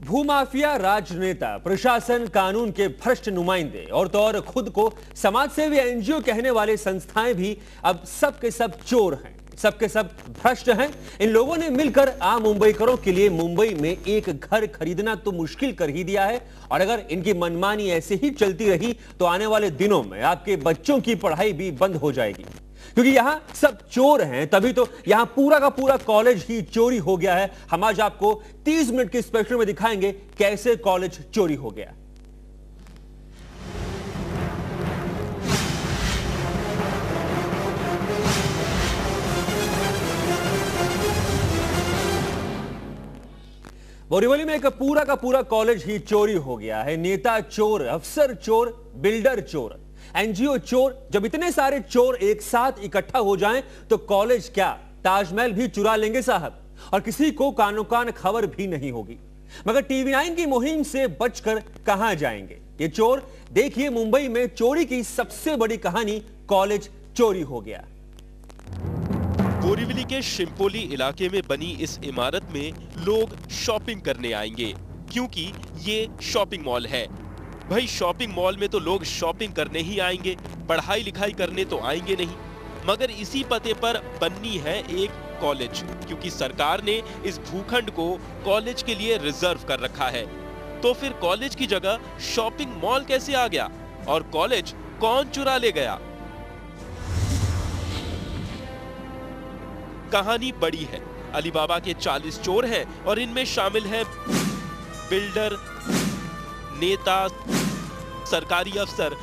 भूमाफिया, राजनेता, प्रशासन, कानून के भ्रष्ट नुमाइंदे और तो और खुद को समाज सेवी एनजीओ कहने वाले संस्थाएं भी अब सब के सब चोर हैं, सबके सब भ्रष्ट हैं। इन लोगों ने मिलकर आम मुंबईकरों के लिए मुंबई में एक घर खरीदना तो मुश्किल कर ही दिया है। और अगर इनकी मनमानी ऐसे ही चलती रही तो आने वाले दिनों में आपके बच्चों की पढ़ाई भी बंद हो जाएगी, क्योंकि यहां सब चोर हैं। तभी तो यहां पूरा का पूरा कॉलेज ही चोरी हो गया है। हम आज आपको 30 मिनट के स्पेशल में दिखाएंगे कैसे कॉलेज चोरी हो गया। बोरीवली में एक पूरा का पूरा कॉलेज ही चोरी हो गया है। नेता चोर, अफसर चोर, बिल्डर चोर, एनजीओ चोर। जब इतने सारे चोर एक साथ इकट्ठा हो जाएं तो कॉलेज क्या ताजमहल भी चुरा लेंगे साहब, और किसी को कानो कान खबर भी नहीं होगी। मगर टीवी9 की मुहिम से बचकर कहां जाएंगे ये चोर? देखिए मुंबई में चोरी की सबसे बड़ी कहानी, कॉलेज चोरी हो गया। बोरीवली के शिंपोली इलाके में बनी इस इमारत में लोग शॉपिंग करने आएंगे, क्योंकि ये शॉपिंग मॉल है। भाई शॉपिंग मॉल में तो लोग शॉपिंग करने ही आएंगे, पढ़ाई लिखाई करने तो आएंगे नहीं। मगर इसी पते पर बन्नी है एक कॉलेज, क्योंकि सरकार ने इस भूखंड को कॉलेज के लिए रिजर्व कर रखा है। तो फिर कॉलेज की जगह शॉपिंग मॉल कैसे आ गया और कॉलेज कौन चुरा ले गया? कहानी बड़ी है। अलीबाबा के 40 चोर हैं और इनमें शामिल हैं बिल्डर, नेता, सरकारी अफसर,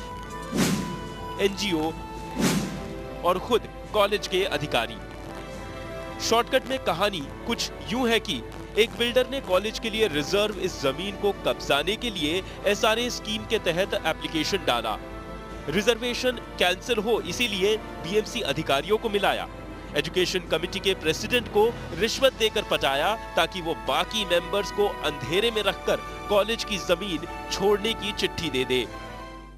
एनजीओ और खुद कॉलेज के अधिकारी। शॉर्टकट में कहानी कुछ यूं है कि एक बिल्डर ने कॉलेज के लिए रिजर्व इस जमीन को कब्जाने के लिए एसआरए स्कीम के तहत एप्लीकेशन डाला। रिजर्वेशन कैंसिल हो इसीलिए बीएमसी अधिकारियों को मिलाया। एजुकेशन कमेटी के प्रेसिडेंट को रिश्वत देकर पटाया ताकि वो बाकी मेंबर्स को अंधेरे में रखकर कॉलेज की जमीन छोड़ने की चिट्ठी दे दे।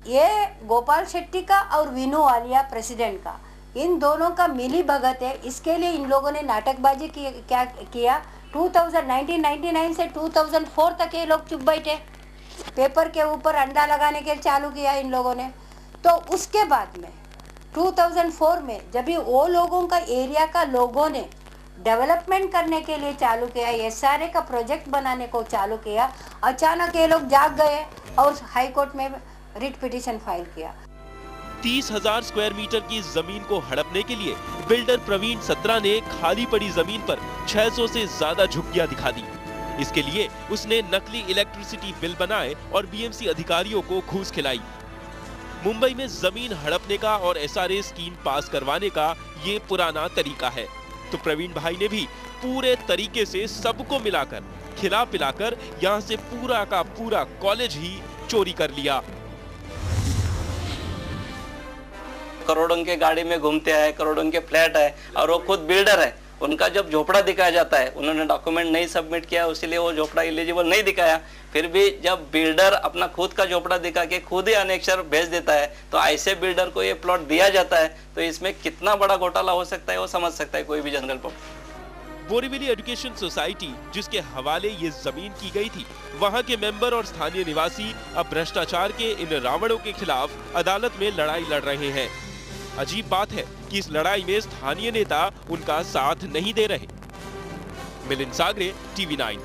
ये गोपाल शेट्टी का और विनू वालिया प्रेसिडेंट का, इन दोनों का मिली भगत है। इसके लिए इन लोगों ने नाटकबाजी क्या किया। 1999 से 2004 तक ये लोग चुप बैठे, पेपर के ऊपर अंडा लगाने के चालू किया इन लोगों ने। तो उसके बाद में 2004 में जब भी वो लोगों का एरिया का लोगों ने डेवलपमेंट करने के लिए चालू किया, एसआरए का प्रोजेक्ट बनाने को चालू किया, अचानक ये लोग जाग गए और हाई कोर्ट में रिट पिटीशन फाइल किया। 30,000 स्क्वायर मीटर की जमीन को हड़पने के लिए बिल्डर प्रवीण सत्रा ने खाली पड़ी जमीन पर 600 से ज्यादा झुग्गियां दिखा दी। इसके लिए उसने नकली इलेक्ट्रिसिटी बिल बनाए और बीएमसी अधिकारियों को घूस खिलाई। मुंबई में जमीन हड़पने का और एसआरए स्कीम पास करवाने का ये पुराना तरीका है। तो प्रवीण भाई ने भी पूरे तरीके से सबको मिलाकर, खिला पिलाकर यहाँ से पूरा का पूरा कॉलेज ही चोरी कर लिया। करोड़ों के गाड़ी में घूमते हैं, करोड़ों के फ्लैट है और वो खुद बिल्डर है। उनका जब झोपड़ा दिखाया जाता है, उन्होंने डॉक्यूमेंट नहीं सबमिट किया, इसीलिए वो झोपड़ा एलिजिबल नहीं दिखाया। फिर भी जब बिल्डर अपना खुद का झोपड़ा दिखा के खुद ही अनेक्षर भेज देता है, तो ऐसे बिल्डर को ये प्लॉट दिया जाता है। तो इसमें कितना बड़ा घोटाला हो सकता है वो समझ सकता है कोई भी general public. Borivali education society जिसके हवाले ये जमीन की गई थी, वहां के मेंबर और स्थानीय निवासी अब भ्रष्टाचार के इन रावणों के खिलाफ अदालत में लड़ाई लड़ रहे हैं। अजीब बात है कि इस लड़ाई में स्थानीय नेता उनका साथ नहीं दे रहे। मिलिंद सागरे, टीवी9।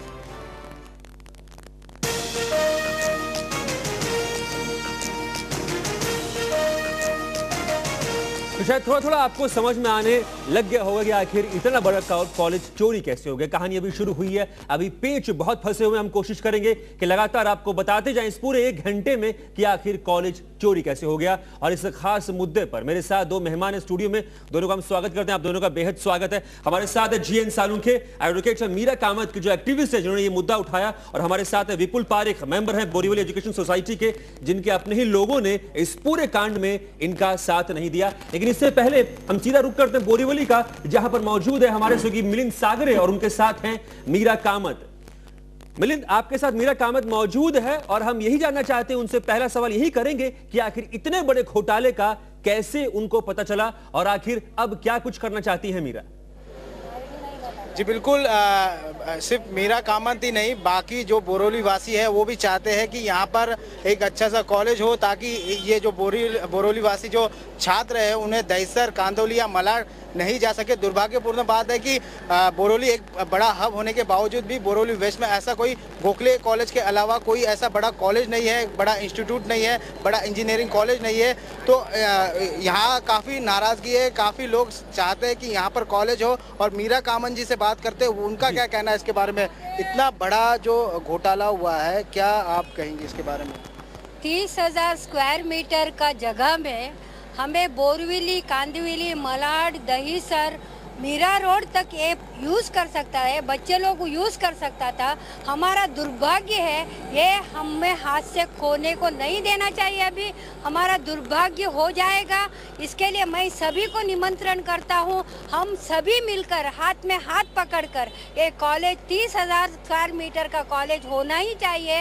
तो शायद थोड़ा थोड़ा आपको समझ में आने लग गया होगा कि आखिर इतना बड़ा कॉलेज चोरी कैसे हो गया। कहानी अभी शुरू हुई है, अभी पेच बहुत फंसे हुए। हम कोशिश करेंगे कि लगातार आपको बताते जाएं इस पूरे 1 घंटे में कि आखिर कॉलेज चोरी कैसे हो गया। और इस खास मुद्दे पर मेरे साथ 2 मेहमान स्टूडियो में, दोनों का हम स्वागत करते हैं। आप दोनों का बेहद स्वागत है। हमारे साथ है जीएन सालुंखे, एडवोकेट मीरा कामत की जो एक्टिविस्ट है, जिन्होंने ये मुद्दा उठाया। और हमारे साथ है विपुल पारेख, मेंबर है बोरीवली एजुकेशन सोसाइटी के, जिनके अपने ही लोगों ने इस पूरे कांड में इनका साथ नहीं दिया। लेकिन इससे पहले हम सीधा रुक करते हैं बोरीवली का, जहां पर मौजूद है हमारे सहयोगी मिलिंद सागरे और उनके साथ हैं मीरा कामत। मिलिंद, आपके साथ मीरा कामत मौजूद है और हम यही जानना चाहते हैं, उनसे पहला सवाल यही करेंगे कि आखिर इतने बड़े घोटाले का कैसे उनको पता चला और आखिर अब क्या कुछ करना चाहती है मीरा? जी बिल्कुल, सिर्फ मीरा कामत ही नहीं, बाकी जो बोरोली वासी है वो भी चाहते हैं कि यहाँ पर एक अच्छा सा कॉलेज हो, ताकि ये जो बोरोली वासी जो छात्र है उन्हें दहिसर, कांदौली या मलाड नहीं जा सके। दुर्भाग्यपूर्ण बात है कि बोरोली एक बड़ा हब होने के बावजूद भी बोरोली वेस्ट में ऐसा कोई गोखले कॉलेज के अलावा कोई ऐसा बड़ा कॉलेज नहीं है, बड़ा इंस्टीट्यूट नहीं है, बड़ा इंजीनियरिंग कॉलेज नहीं है। तो यहाँ काफ़ी नाराज़गी है, काफ़ी लोग चाहते हैं कि यहाँ पर कॉलेज हो। और मीरा कामत जी से बात करते हैं, उनका क्या कहना है इसके बारे में? इतना बड़ा जो घोटाला हुआ है, क्या आप कहेंगे इसके बारे में? 30,000 स्क्वायर मीटर का जगह में हमें बोरविली, कांदिवली, मलाड, दहिसर, मीरा रोड तक ये यूज़ कर सकता है, बच्चे लोग यूज़ कर सकता था। हमारा दुर्भाग्य है, ये हमें हाथ से खोने को नहीं देना चाहिए। अभी हमारा दुर्भाग्य हो जाएगा। इसके लिए मैं सभी को निमंत्रण करता हूँ, हम सभी मिलकर हाथ में हाथ पकड़कर ये कॉलेज 30,000 स्क्वायर मीटर का कॉलेज होना ही चाहिए।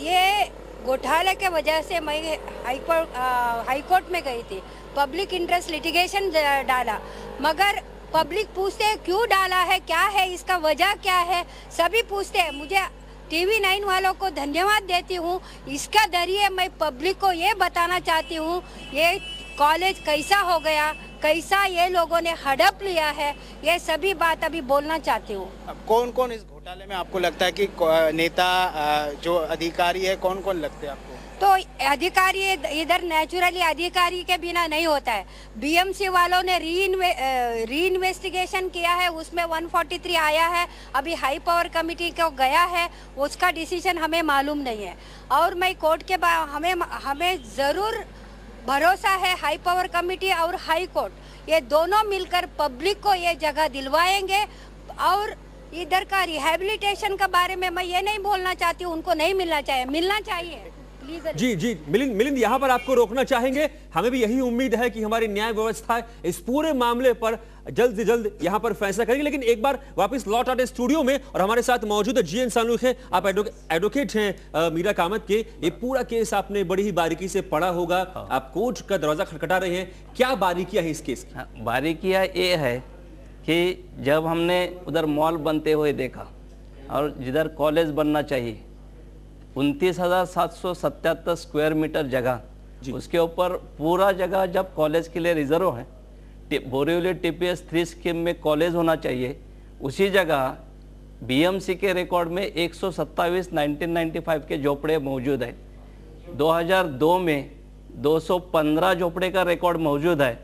ये घोटाले के वजह से मैं हाईकोर्ट में गई थी, पब्लिक इंटरेस्ट लिटिगेशन डाला, मगर पब्लिक पूछते हैं क्यों डाला है, क्या है इसका वजह क्या है, सभी पूछते हैं। मुझे TV 9 वालों को धन्यवाद देती हूँ। इसका जरिए मैं पब्लिक को ये बताना चाहती हूँ ये कॉलेज कैसा हो गया, कैसा ये लोगों ने हड़प लिया है, ये सभी बात अभी बोलना चाहती हूँ। कौन कौन इस घोटाले में आपको लगता है कि नेता, जो अधिकारी है, कौन कौन लगते हैं आपको? तो अधिकारी इधर नेचुरली अधिकारी के बिना नहीं होता है। BMC वालों ने री इन्वेस्टिगेशन किया है, उसमें 143 आया है, अभी हाई पावर कमेटी को गया है, उसका डिसीजन हमें मालूम नहीं है। और मैं कोर्ट के बाद हमें ज़रूर भरोसा है हाई पावर कमेटी और हाई कोर्ट ये दोनों मिलकर पब्लिक को ये जगह दिलवाएंगे। और इधर का रिहैबिलिटेशन के बारे में मैं ये नहीं बोलना चाहती हूँ, उनको नहीं मिलना चाहिए, मिलना चाहिए। जी मिलिंद यहाँ पर आपको रोकना चाहेंगे। हमें भी यही उम्मीद है कि हमारी न्याय व्यवस्था इस पूरे मामले पर जल्द से जल्द यहाँ पर फैसला करेगी। लेकिन एक बार वापस लौट आते स्टूडियो में, और हमारे साथ मौजूद है GN सानूख हैं, आप एडवोकेट हैं मीरा कामत के। ये पूरा केस आपने बड़ी ही बारीकी से पढ़ा होगा, आप कोर्ट का दरवाजा खटखटा रहे हैं, क्या बारीकियां है इस केस की? बारीकियां ये है कि जब हमने उधर मॉल बनते हुए देखा और जिधर कॉलेज बनना चाहिए 29,777 स्क्वायर मीटर जगह, उसके ऊपर पूरा जगह जब कॉलेज के लिए रिजर्व है, बोरीवली TPS 3 स्कीम में कॉलेज होना चाहिए, उसी जगह BMC के रिकॉर्ड में 127 1995 के झोपड़े मौजूद है। 2002 में 215 झोपड़े का रिकॉर्ड मौजूद है।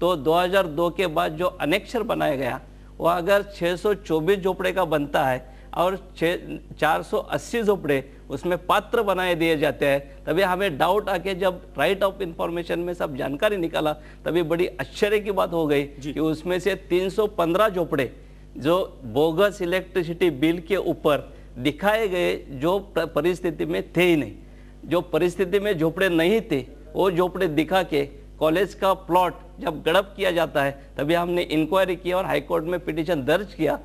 तो 2002 के बाद जो अनेक्षर बनाया गया वो अगर 624 झोपड़े का बनता है और 480 झोपड़े उसमें पात्र बनाए दिए जाते हैं, तभी हमें डाउट आके जब राइट ऑफ इंफॉर्मेशन में सब जानकारी निकाला तभी बड़ी आश्चर्य की बात हो गई कि उसमें से 315 झोपड़े जो बोगस इलेक्ट्रिसिटी बिल के ऊपर दिखाए गए जो परिस्थिति में थे ही नहीं, जो परिस्थिति में झोपड़े नहीं थे वो झोपड़े दिखा के कॉलेज का प्लॉट जब गड़प किया जाता है तभी हमने इंक्वायरी किया और हाईकोर्ट में पिटीशन दर्ज किया।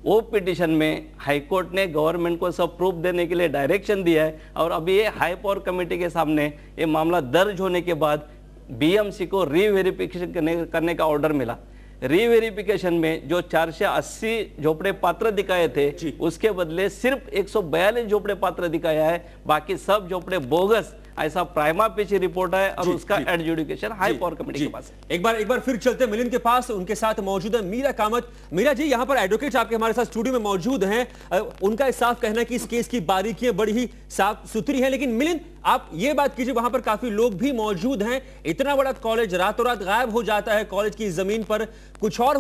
वो पिटीशन में हाईकोर्ट ने गवर्नमेंट को सब प्रूफ देने के लिए डायरेक्शन दिया है और अभी ये हाई पावर कमेटी के सामने ये मामला दर्ज होने के बाद BMC को रीवेरिफिकेशन करने का ऑर्डर मिला। रीवेरिफिकेशन में जो 480 झोपड़े पात्र दिखाए थे उसके बदले सिर्फ 142 झोपड़े पात्र दिखाया है, बाकी सब झोपड़े बोगस, ऐसा प्राइमा पेशी रिपोर्ट है और उसका एडजुडिकेशन हाई पावर कमेटी के पास है। एक बार फिर चलते मिलिंद के पास, उनके साथ मौजूद है मीरा कामत। मीरा जी, यहाँ पर एडवोकेट आपके हमारे साथ स्टूडियो में मौजूद हैं, उनका साफ कहना है कि इस केस की बारीकियां बड़ी ही साफ सुथरी है। लेकिन मिलिंद, आप ये बात कीजिए, वहां पर काफी लोग भी मौजूद हैं, इतना बड़ा कॉलेज रातों रात गायब हो जाता है, कॉलेज की जमीन पर कुछ और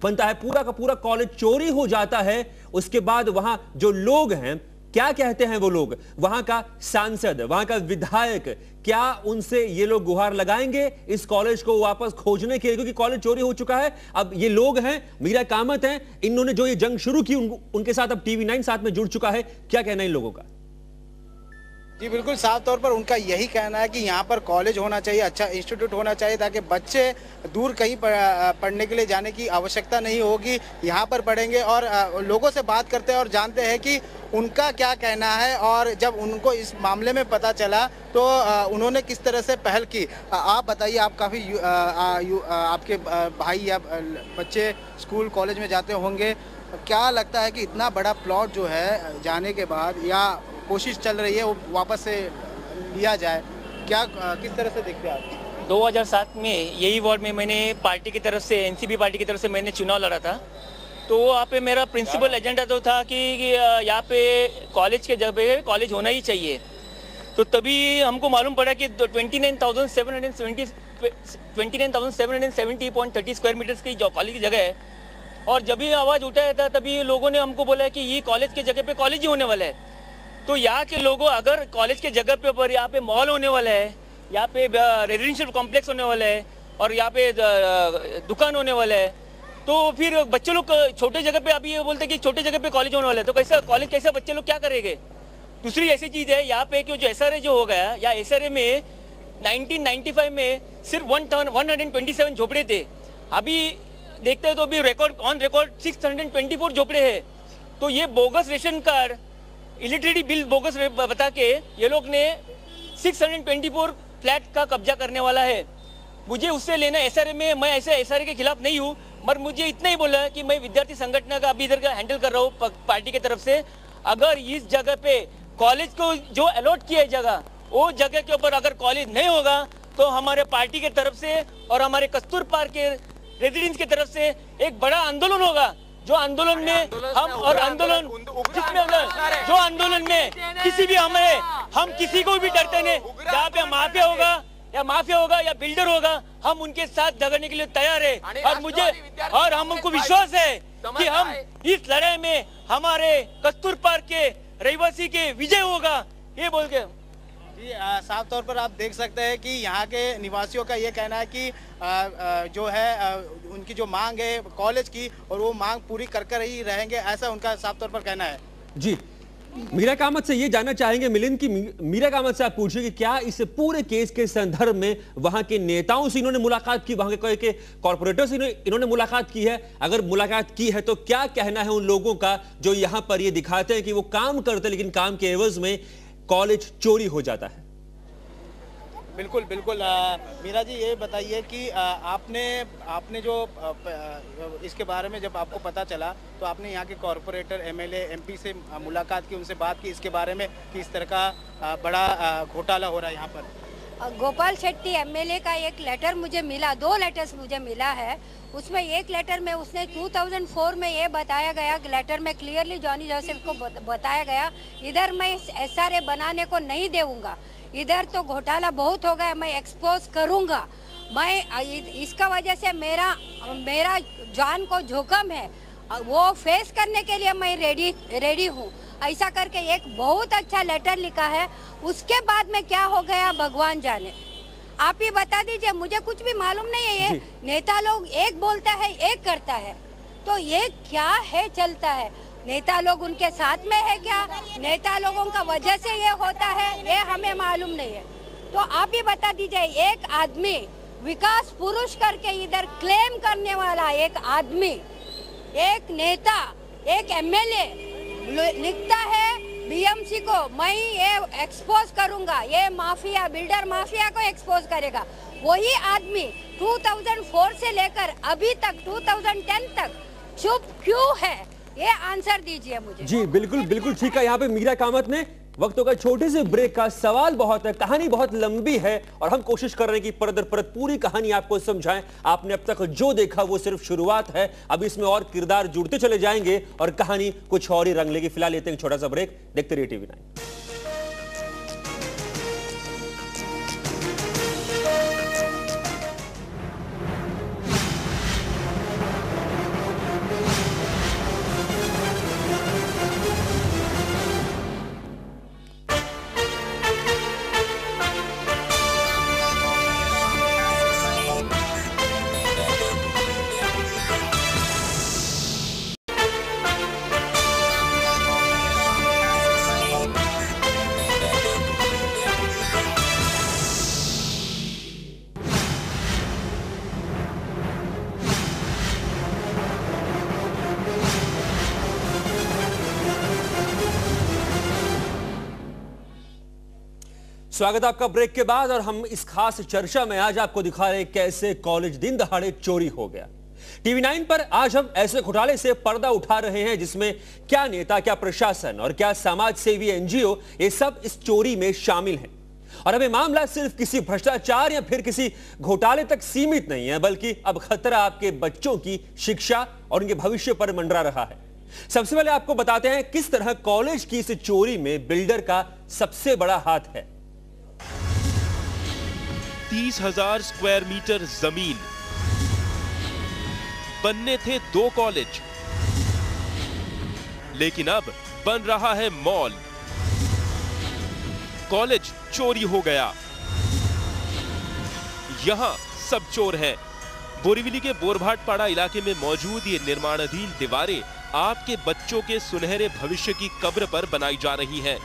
बनता है, पूरा का पूरा कॉलेज चोरी हो जाता है। उसके बाद वहां जो लोग हैं क्या कहते हैं वो लोग, वहां का सांसद, वहां का विधायक, क्या उनसे ये लोग गुहार लगाएंगे इस कॉलेज को वापस खोजने के लिए, क्योंकि कॉलेज चोरी हो चुका है। अब ये लोग हैं, मीरा कामत हैं, इन्होंने जो ये जंग शुरू की उनके साथ अब TV 9 साथ में जुड़ चुका है, क्या कहना है इन लोगों का? जी बिल्कुल, साफ तौर पर उनका यही कहना है कि यहाँ पर कॉलेज होना चाहिए, अच्छा इंस्टीट्यूट होना चाहिए, ताकि बच्चे दूर कहीं पढ़ने के लिए जाने की आवश्यकता नहीं होगी, यहाँ पर पढ़ेंगे। और लोगों से बात करते हैं और जानते हैं कि उनका क्या कहना है, और जब उनको इस मामले में पता चला तो उन्होंने किस तरह से पहल की। आप बताइए, आप काफ़ी आपके भाई या बच्चे स्कूल कॉलेज में जाते होंगे, क्या लगता है कि इतना बड़ा प्लॉट जो है जाने के बाद, या कोशिश चल रही है वो वापस से लिया जाए, क्या किस तरह से देखते हैं आप? 2007 में यही वार्ड में मैंने पार्टी की तरफ से, एनसीपी पार्टी की तरफ से मैंने चुनाव लड़ा था। तो वहाँ पे मेरा प्रिंसिपल एजेंडा तो था कि यहाँ पे कॉलेज के जगह कॉलेज होना ही चाहिए। तो तभी हमको मालूम पड़ा कि 29,770.30 स्क्वायर मीटर्स की जो कॉलेज की जगह है, और जब भी आवाज़ उठाया था तभी लोगों ने हमको बोला कि ये कॉलेज के जगह पे कॉलेज ही होने वाला है। तो यहाँ के लोगों, अगर कॉलेज के जगह पे ऊपर यहाँ पे मॉल होने वाला है, यहाँ पे रेजिडेंशियल कॉम्प्लेक्स होने वाला है, और यहाँ पे दुकान होने वाला है, तो फिर बच्चे लोग छोटे जगह पे अभी ये बोलते हैं कि छोटे जगह पे कॉलेज होने वाला है, तो कैसा कॉलेज, कैसे बच्चे लोग क्या करेंगे? दूसरी ऐसी चीज़ है यहाँ पे कि जो SRA जो हो गया, या SRA में 1995 में सिर्फ 127 झोपड़े थे। अभी देखते हैं तो अभी रिकॉर्ड ऑन रिकॉर्ड 624 झोपड़े हैं। तो ये bogus ration card, electricity bill bogus बता के ये लोग ने 624 फ्लैट का कब्जा करने वाला है। मुझे उससे लेना SRA में, मैं ऐसे SRA के खिलाफ नहीं हूँ, मगर मुझे इतना ही बोला है कि मैं विद्यार्थी संगठन का अभी इधर का हैंडल कर रहा हूँ पार्टी की तरफ से। अगर इस जगह पे कॉलेज को जो अलॉट किया है जगह, वो जगह के ऊपर अगर कॉलेज नहीं होगा तो हमारे पार्टी की तरफ से और हमारे कस्तूर पार्क के रेजिडेंट्स की तरफ से एक बड़ा आंदोलन होगा। जो आंदोलन में हम, और आंदोलन जो आंदोलन में किसी भी हम किसी को भी डरते नहीं, जहाँ पे माफिया होगा या बिल्डर होगा, हम उनके साथ झगड़ने के लिए तैयार है। और हमको विश्वास है कि हम इस लड़ाई में हमारे कस्तूर पार्क के रहवासी के विजय होगा, ये बोल के। जी साफ तौर पर आप देख सकते हैं कि यहाँ के निवासियों का ये कहना है कि जो है उनकी जो मांग है कॉलेज की, और वो मांग पूरी कर ही रहेंगे, ऐसा उनका साफ तौर पर कहना है। जी मीरा कामत से ये जानना चाहेंगे मिलिंद की, मीरा कामत से आप पूछिए कि क्या इस पूरे केस के संदर्भ में वहां के नेताओं से इन्होंने मुलाकात की, वहां के कॉर्पोरेटर से इन्होंने मुलाकात की है? अगर मुलाकात की है तो क्या कहना है उन लोगों का जो यहां पर ये दिखाते हैं कि वो काम करते हैं लेकिन काम के एवज में कॉलेज चोरी हो जाता है? बिल्कुल बिल्कुल। मीरा जी ये बताइए कि आपने जो इसके बारे में जब आपको पता चला तो आपने यहाँ के कॉरपोरेटर, MLA, MP से मुलाकात की, उनसे बात की इसके बारे में कि इस तरह का बड़ा घोटाला हो रहा है यहाँ पर? गोपाल शेट्टी MLA का एक लेटर मुझे मिला, 2 लेटर्स मुझे मिला है। उसमें एक लेटर में उसने 2004 में ये बताया गया, लेटर में क्लियरली जॉनी जोसेफ को बताया गया, इधर मैं SRA बनाने को नहीं देऊंगा, इधर तो घोटाला बहुत हो गया, मैं एक्सपोज करूंगा, मैं इसका वजह से मेरा जान को जोखिम है, वो फेस करने के लिए मैं रेडी हूँ, ऐसा करके एक बहुत अच्छा लेटर लिखा है। उसके बाद में क्या हो गया भगवान जाने, आप ही बता दीजिए, मुझे कुछ भी मालूम नहीं है। ये नेता लोग एक बोलता है एक करता है, तो ये क्या है चलता है? नेता लोग उनके साथ में है क्या? नेता लोगों का वजह से ये होता है, ये हमें मालूम नहीं है। तो आप ही बता दीजिए, एक आदमी विकास पुरुष करके इधर क्लेम करने वाला एक आदमी, एक नेता, एक MLA लिखता है BMC को, मैं ये एक्सपोज करूंगा, ये माफिया, बिल्डर माफिया को एक्सपोज करेगा। वही आदमी 2004 से लेकर अभी तक 2010 तक चुप क्यों है? ये आंसर दीजिए मुझे। जी बिल्कुल बिल्कुल ठीक है। यहाँ पे मीरा कामत ने वक्त होगा छोटे से ब्रेक का, सवाल बहुत है, कहानी बहुत लंबी है और हम कोशिश कर रहे हैं कि परत दर परत पूरी कहानी आपको समझाएं। आपने अब तक जो देखा वो सिर्फ शुरुआत है, अब इसमें और किरदार जुड़ते चले जाएंगे और कहानी कुछ और ही रंग लेगी। फिलहाल लेते हैं छोटा सा ब्रेक, देखते रहिए TV 9। स्वागत है आपका ब्रेक के बाद। और हम इस खास चर्चा में आज आपको दिखा रहे कैसे कॉलेज दिन दहाड़े चोरी हो गया। टीवी 9 पर आज हम ऐसे घोटाले से पर्दा उठा रहे हैं जिसमें क्या नेता, क्या प्रशासन और क्या समाज सेवी एनजीओ ये सब इस चोरी में शामिल हैं। और अब ये मामला सिर्फ किसी भ्रष्टाचार या फिर किसी घोटाले तक सीमित नहीं है, बल्कि अब खतरा आपके बच्चों की शिक्षा और उनके भविष्य पर मंडरा रहा है। सबसे पहले आपको बताते हैं किस तरह कॉलेज की इस चोरी में बिल्डर का सबसे बड़ा हाथ है। 30,000 स्क्वायर मीटर जमीन, बनने थे 2 कॉलेज, लेकिन अब बन रहा है मॉल। कॉलेज चोरी हो गया। यहां सब चोर हैं। बोरीवली के बोरभाटपाड़ा इलाके में मौजूद ये निर्माणाधीन दीवारें आपके बच्चों के सुनहरे भविष्य की कब्र पर बनाई जा रही हैं।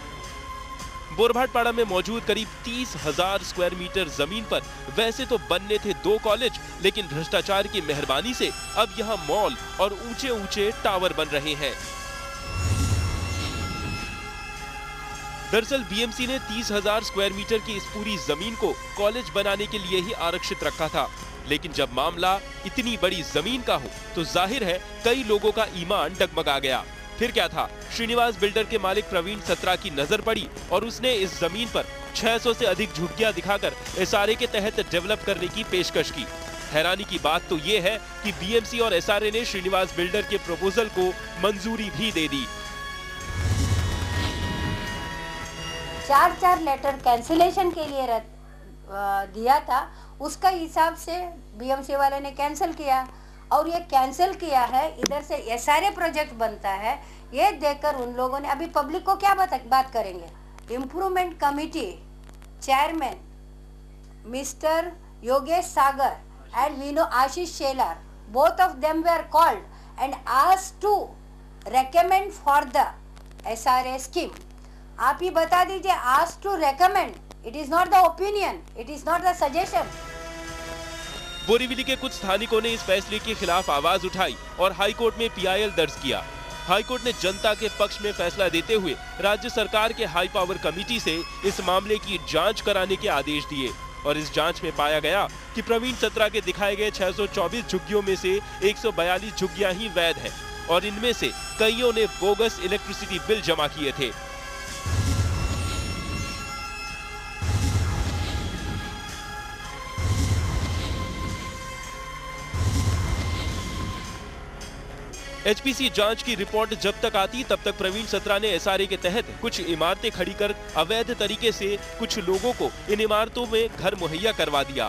बोरभाटपाड़ा में मौजूद करीब 30,000 स्क्वायर मीटर जमीन पर वैसे तो बनने थे 2 कॉलेज, लेकिन भ्रष्टाचार की मेहरबानी से अब यहां मॉल और ऊंचे ऊंचे टावर बन रहे हैं। दरअसल बीएमसी ने 30,000 स्क्वायर मीटर की इस पूरी जमीन को कॉलेज बनाने के लिए ही आरक्षित रखा था, लेकिन जब मामला इतनी बड़ी जमीन का हो तो जाहिर है कई लोगों का ईमान डगमगा गया। फिर क्या था, श्रीनिवास बिल्डर के मालिक प्रवीण सत्रा की नजर पड़ी और उसने इस जमीन पर 600 से अधिक झुग्गियां दिखाकर एसआरए के तहत डेवलप करने की पेशकश की। हैरानी की बात तो ये है कि बीएमसी और एसआरए ने श्रीनिवास बिल्डर के प्रपोजल को मंजूरी भी दे दी। 4 लेटर कैंसिलेशन के लिए दिया था, उसका हिसाब से बीएमसी वाले ने कैंसिल किया और ये कैंसिल किया है। इधर से एसआरए प्रोजेक्ट बनता है, ये देखकर उन लोगों ने अभी पब्लिक को क्या बात करेंगे। Improvement committee chairman mister Yogesh Sagar and विनो Ashish Shelar, both of them were called and asked to recommend for the SRA scheme. आप ही बता दीजिए, asked to recommend, it is not the opinion, it is not the suggestion. Borivali के कुछ स्थानिकों ने इस फैसले के खिलाफ आवाज उठाई और हाईकोर्ट में पीआईएल दर्ज किया। हाईकोर्ट ने जनता के पक्ष में फैसला देते हुए राज्य सरकार के हाई पावर कमेटी से इस मामले की जांच कराने के आदेश दिए और इस जांच में पाया गया कि प्रवीण सत्रा के दिखाए गए 624 झुग्गियों में से 142 झुग्गियां ही वैध हैं और इनमें से कईयों ने बोगस इलेक्ट्रिसिटी बिल जमा किए थे। एचपीसी जांच की रिपोर्ट जब तक आती तब तक प्रवीण सत्रा ने एसआरए के तहत कुछ इमारतें खड़ी कर अवैध तरीके से कुछ लोगों को इन इमारतों में घर मुहैया करवा दिया।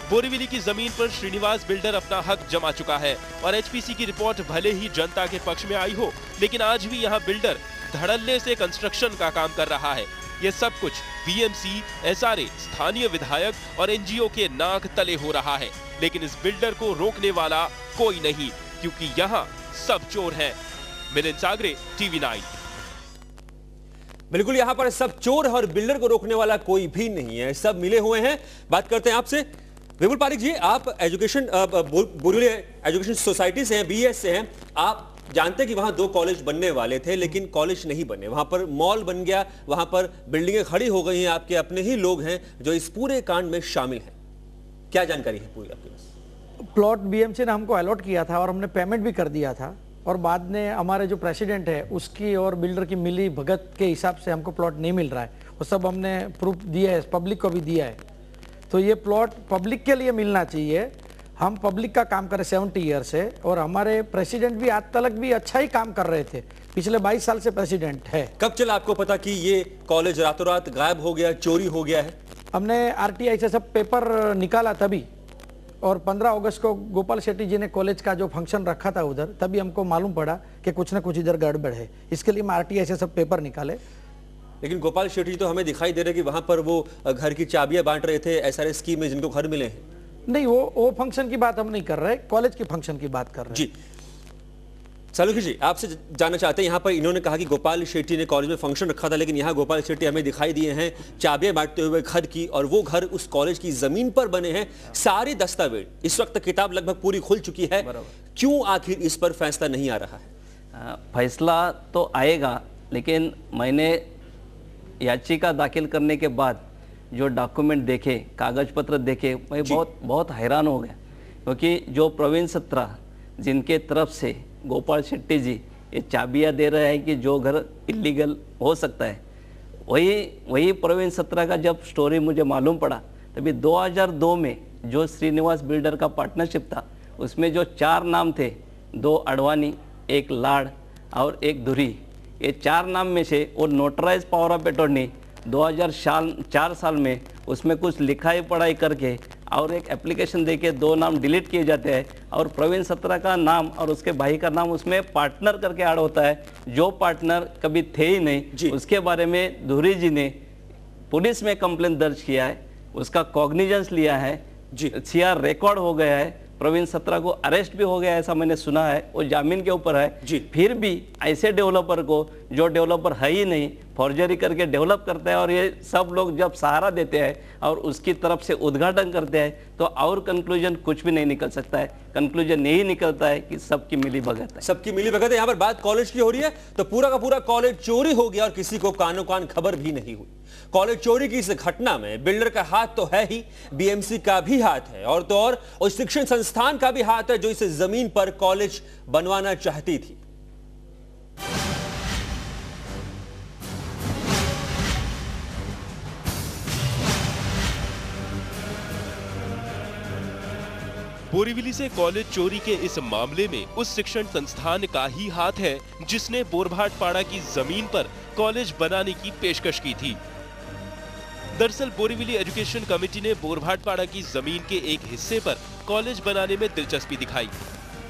बोरीवली की जमीन पर श्रीनिवास बिल्डर अपना हक जमा चुका है और एचपीसी की रिपोर्ट भले ही जनता के पक्ष में आई हो, लेकिन आज भी यहाँ बिल्डर धड़ल्ले से कंस्ट्रक्शन का काम कर रहा है। ये सब कुछ बीएमसी, एसआरए, स्थानीय विधायक और एनजीओ के नाक तले हो रहा है, लेकिन इस बिल्डर को रोकने वाला कोई नहीं, क्योंकि यहाँ सब चोर हैं। मिलिंद सागरे, टीवी 9। बिल्कुल, यहां पर सब चोर और बिल्डर को रोकने वाला कोई भी नहीं है, सब मिले हुए हैं। बात करते हैं आपसे विपुल पारिक जी, आप एजुकेशन बोरीवली एजुकेशन सोसाइटी से हैं, बीएस से हैं। आप जानते हैं कि वहां 2 कॉलेज बनने वाले थे, लेकिन कॉलेज नहीं बने, वहां पर मॉल बन गया, वहां पर बिल्डिंगें खड़ी हो गई हैं। आपके अपने ही लोग हैं जो इस पूरे कांड में शामिल हैं, क्या जानकारी है पूरी आपके पास? प्लॉट बीएमसी ने हमको अलॉट किया था और हमने पेमेंट भी कर दिया था और बाद में हमारे जो प्रेसिडेंट है उसकी और बिल्डर की मिली भगत के हिसाब से हमको प्लॉट नहीं मिल रहा है। वो सब हमने प्रूफ दिया है, पब्लिक को भी दिया है। तो ये प्लॉट पब्लिक के लिए मिलना चाहिए। हम पब्लिक का काम कर रहे 70 ईयर से और हमारे प्रेसिडेंट भी आज तक भी अच्छा ही काम कर रहे थे, पिछले 22 साल से प्रेसिडेंट है। कब चला आपको पता कि ये कॉलेज रातों रात गायब हो गया, चोरी हो गया है? हमने आरटीआई से सब पेपर निकाला तभी, और 15 अगस्त को गोपाल शेट्टी जी ने कॉलेज का जो फंक्शन रखा था उधर, तभी हमको मालूम पड़ा कि कुछ ना कुछ इधर गड़बड़ है। इसके लिए हम आरटीआई से सब पेपर निकाले। लेकिन गोपाल शेट्टी तो हमें दिखाई दे रहे कि वहां पर वो घर की चाबियां बांट रहे थे एसआरए स्कीम में जिनको घर मिले हैं। नहीं, वो फंक्शन की बात हम नहीं कर रहे, कॉलेज के फंक्शन की बात कर रहे हैं। जी सालुखी जी, आपसे जानना चाहते हैं, यहाँ पर इन्होंने कहा कि गोपाल शेट्टी ने कॉलेज में फंक्शन रखा था, लेकिन यहाँ गोपाल शेट्टी हमें दिखाई दिए हैं चाबियां बांटते हुए घर की, और वो घर उस कॉलेज की जमीन पर बने हैं। सारे दस्तावेज, इस वक्त किताब लगभग पूरी खुल चुकी है, क्यों आखिर इस पर फैसला नहीं आ रहा है? फैसला तो आएगा, लेकिन मैंने याचिका दाखिल करने के बाद जो डॉक्यूमेंट देखे, कागज पत्र देखे, मैं बहुत हैरान हो गया, क्योंकि जो प्रवीण सत्रा जिनके तरफ से गोपाल शेट्टी जी ये चाबियां दे रहे हैं कि जो घर इलीगल हो सकता है, वही प्रवीण सत्रा का जब स्टोरी मुझे मालूम पड़ा, तभी 2002 में जो श्रीनिवास बिल्डर का पार्टनरशिप था उसमें जो 4 नाम थे, 2 अडवाणी, 1 लाड़ और 1 धुरी, ये 4 नाम में से वो नोटराइज पावर ऑफ अटॉर्नी 2004 साल में उसमें कुछ लिखाई पढ़ाई करके और एक एप्लीकेशन देके 2 नाम डिलीट किए जाते हैं और प्रवीण सत्रा का नाम और उसके भाई का नाम उसमें पार्टनर करके ऐड होता है, जो पार्टनर कभी थे ही नहीं। उसके बारे में धुरी जी ने पुलिस में कंप्लेंट दर्ज किया है, उसका कॉग्निजेंस लिया है, सीआर रिकॉर्ड हो गया है, प्रवीण सत्रा को अरेस्ट भी हो गया ऐसा मैंने सुना है, वो जामीन के ऊपर है। फिर भी ऐसे डेवलपर को, जो डेवलपर है ही नहीं, फॉर्जरी करके डेवलप करता है और ये सब लोग जब सहारा देते हैं और उसकी तरफ से उद्घाटन करते हैं तो और कंक्लूजन कुछ भी नहीं निकल सकता है। कंक्लूजन यही निकलता है कि सबकी मिली भगत है, सबकी मिली भगत है। यहाँ पर बात कॉलेज की हो रही है तो पूरा का पूरा कॉलेज चोरी हो गया और किसी को कानो कान खबर भी नहीं हुई। कॉलेज चोरी की इस घटना में बिल्डर का हाथ तो है ही, बीएमसी का भी हाथ है और तो और उस शिक्षण संस्थान का भी हाथ है जो इस जमीन पर कॉलेज बनवाना चाहती थी। बोरीवली से कॉलेज चोरी के इस मामले में उस शिक्षण संस्थान का ही हाथ है जिसने बोरभाटपाड़ा की जमीन पर कॉलेज बनाने की पेशकश की थी। दरअसल बोरीवली एजुकेशन कमेटी ने बोरभाटपाड़ा की जमीन के एक हिस्से पर कॉलेज बनाने में दिलचस्पी दिखाई।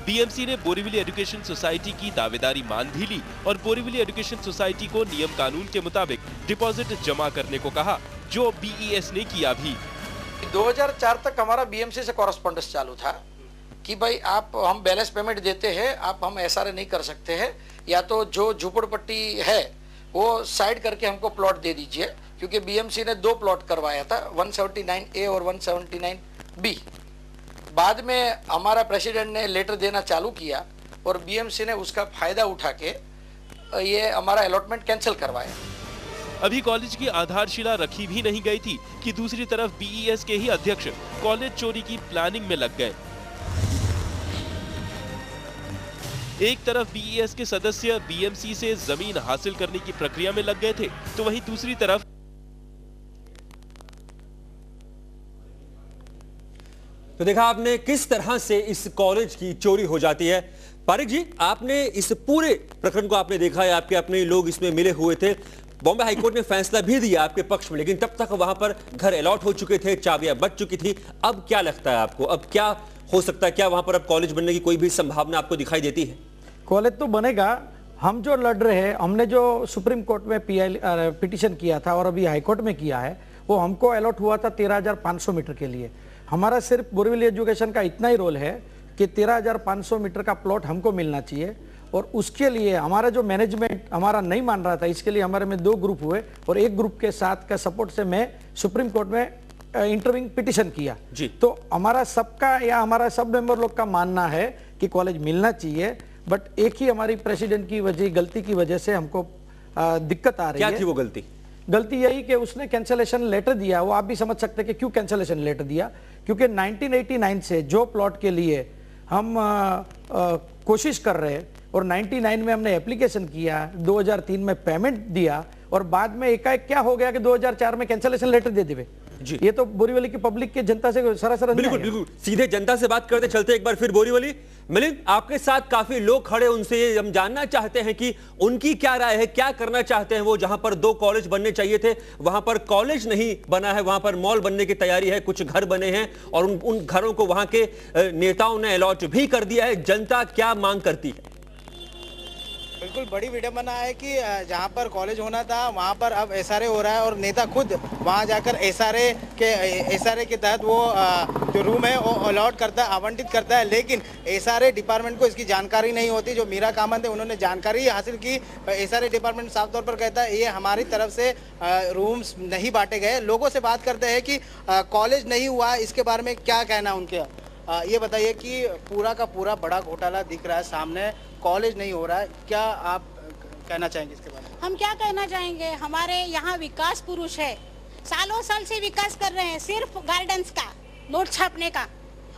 बीएमसी ने बोरीवली एजुकेशन सोसाइटी की दावेदारी मान भी ली और बोरीवली एजुकेशन सोसाइटी को नियम कानून के मुताबिक डिपॉजिट जमा करने को कहा, जो बीईएस ने किया भी। 2004 तक हमारा बीएमसी से कॉरेस्पॉन्डेंस चालू था कि भाई आप हम बैलेंस पेमेंट देते हैं, आप हम एसआरए नहीं कर सकते हैं, या तो जो झुपड़पट्टी है वो साइड करके हमको प्लॉट दे दीजिए, क्योंकि बीएमसी ने 2 प्लॉट करवाया था, 179A और 179B। बाद में हमारा प्रेसिडेंट ने लेटर देना चालू किया और बीएमसी ने उसका फायदा उठा के ये हमारा अलॉटमेंट कैंसिल करवाया। अभी कॉलेज की आधारशिला रखी भी नहीं गई थी कि दूसरी तरफ बीईएस के ही अध्यक्ष कॉलेज चोरी की प्लानिंग में लग गए। एक तरफ बीईएस के सदस्य बीएमसी से जमीन हासिल करने की प्रक्रिया में लग गए थे, तो वहीं दूसरी तरफ तो देखा आपने किस तरह से इस कॉलेज की चोरी हो जाती है। पारिक जी, आपने इस पूरे प्रकरण को आपने देखा है, आपके अपने लोग इसमें मिले हुए थे। बॉम्बे हाईकोर्ट ने फैसला भी दिया आपके पक्ष में, लेकिन तब तक वहां पर घर अलॉट हो चुके थे, चाबियां बच चुकी थी। अब क्या लगता है आपको, अब क्या हो सकता है? क्या वहां पर अब कॉलेज बनने की कोई भी संभावना आपको दिखाई देती है? कॉलेज तो बनेगा। हम जो लड़ रहे हैं, हमने जो सुप्रीम कोर्ट में पिटीशन किया था और अभी हाईकोर्ट में किया है, वो हमको अलॉट हुआ था 13,500 मीटर के लिए। हमारा सिर्फ बोरीवली एजुकेशन का इतना ही रोल है कि 13,500 मीटर का प्लॉट हमको मिलना चाहिए, और उसके लिए हमारा जो मैनेजमेंट हमारा नहीं मान रहा था, इसके लिए हमारे में 2 ग्रुप हुए और एक ग्रुप के साथ का सपोर्ट से मैं सुप्रीम कोर्ट में इंटरव्यूइंग पिटीशन किया जी। तो हमारा सबका या हमारा सब मेंबर लोग का मानना है कि कॉलेज मिलना चाहिए, बट एक ही हमारी प्रेसिडेंट की गलती की वजह से हमको दिक्कत आ रही है। क्या थी वो गलती? गलती यही कि उसने कैंसलेशन लेटर दिया। वो आप भी समझ सकते हैं कि क्यों कैंसलेशन लेटर दिया, क्योंकि 1989 से जो प्लॉट के लिए हम कोशिश कर रहे हैं और 99 में हमने एप्लीकेशन किया, 2003 में पेमेंट दिया और बाद में एकाएक क्या हो गया कि 2004 में कैंसलेशन लेटर दे देवे जी। ये तो बोरीवली की पब्लिक की जनता से सरासर बिल्कुल बिल्कुल सीधे जनता से बात करते चलते एक बार फिर बोरीवली। मिलिंद, आपके साथ काफी लोग खड़े, उनसे हम जानना चाहते हैं कि उनकी क्या राय है, क्या करना चाहते हैं वो। जहां पर 2 कॉलेज बनने चाहिए थे वहां पर कॉलेज नहीं बना है, वहां पर मॉल बनने की तैयारी है, कुछ घर बने हैं और उन घरों को वहां के नेताओं ने अलॉट भी कर दिया है। जनता क्या मांग करती है? बिल्कुल बड़ी विडंबना है कि जहां पर कॉलेज होना था वहां पर अब एसआरए हो रहा है और नेता खुद वहां जाकर एसआरए के तहत वो जो रूम है वो अलॉट करता है, आवंटित करता है, लेकिन एसआरए डिपार्टमेंट को इसकी जानकारी नहीं होती। जो मीरा कामत है उन्होंने जानकारी हासिल की। एसआरए डिपार्टमेंट साफ तौर पर कहता है ये हमारी तरफ से रूम्स नहीं बांटे गए। लोगों से बात करते हैं कि कॉलेज नहीं हुआ, इसके बारे में क्या कहना उनके। ये बताइए कि पूरा का पूरा बड़ा घोटाला दिख रहा है सामने, कॉलेज नहीं हो रहा है, क्या आप कहना चाहेंगे इसके बारे में? हम क्या कहना चाहेंगे, हमारे यहाँ विकास पुरुष है, सालों साल से विकास कर रहे हैं, सिर्फ गार्डन्स का, नोट छापने का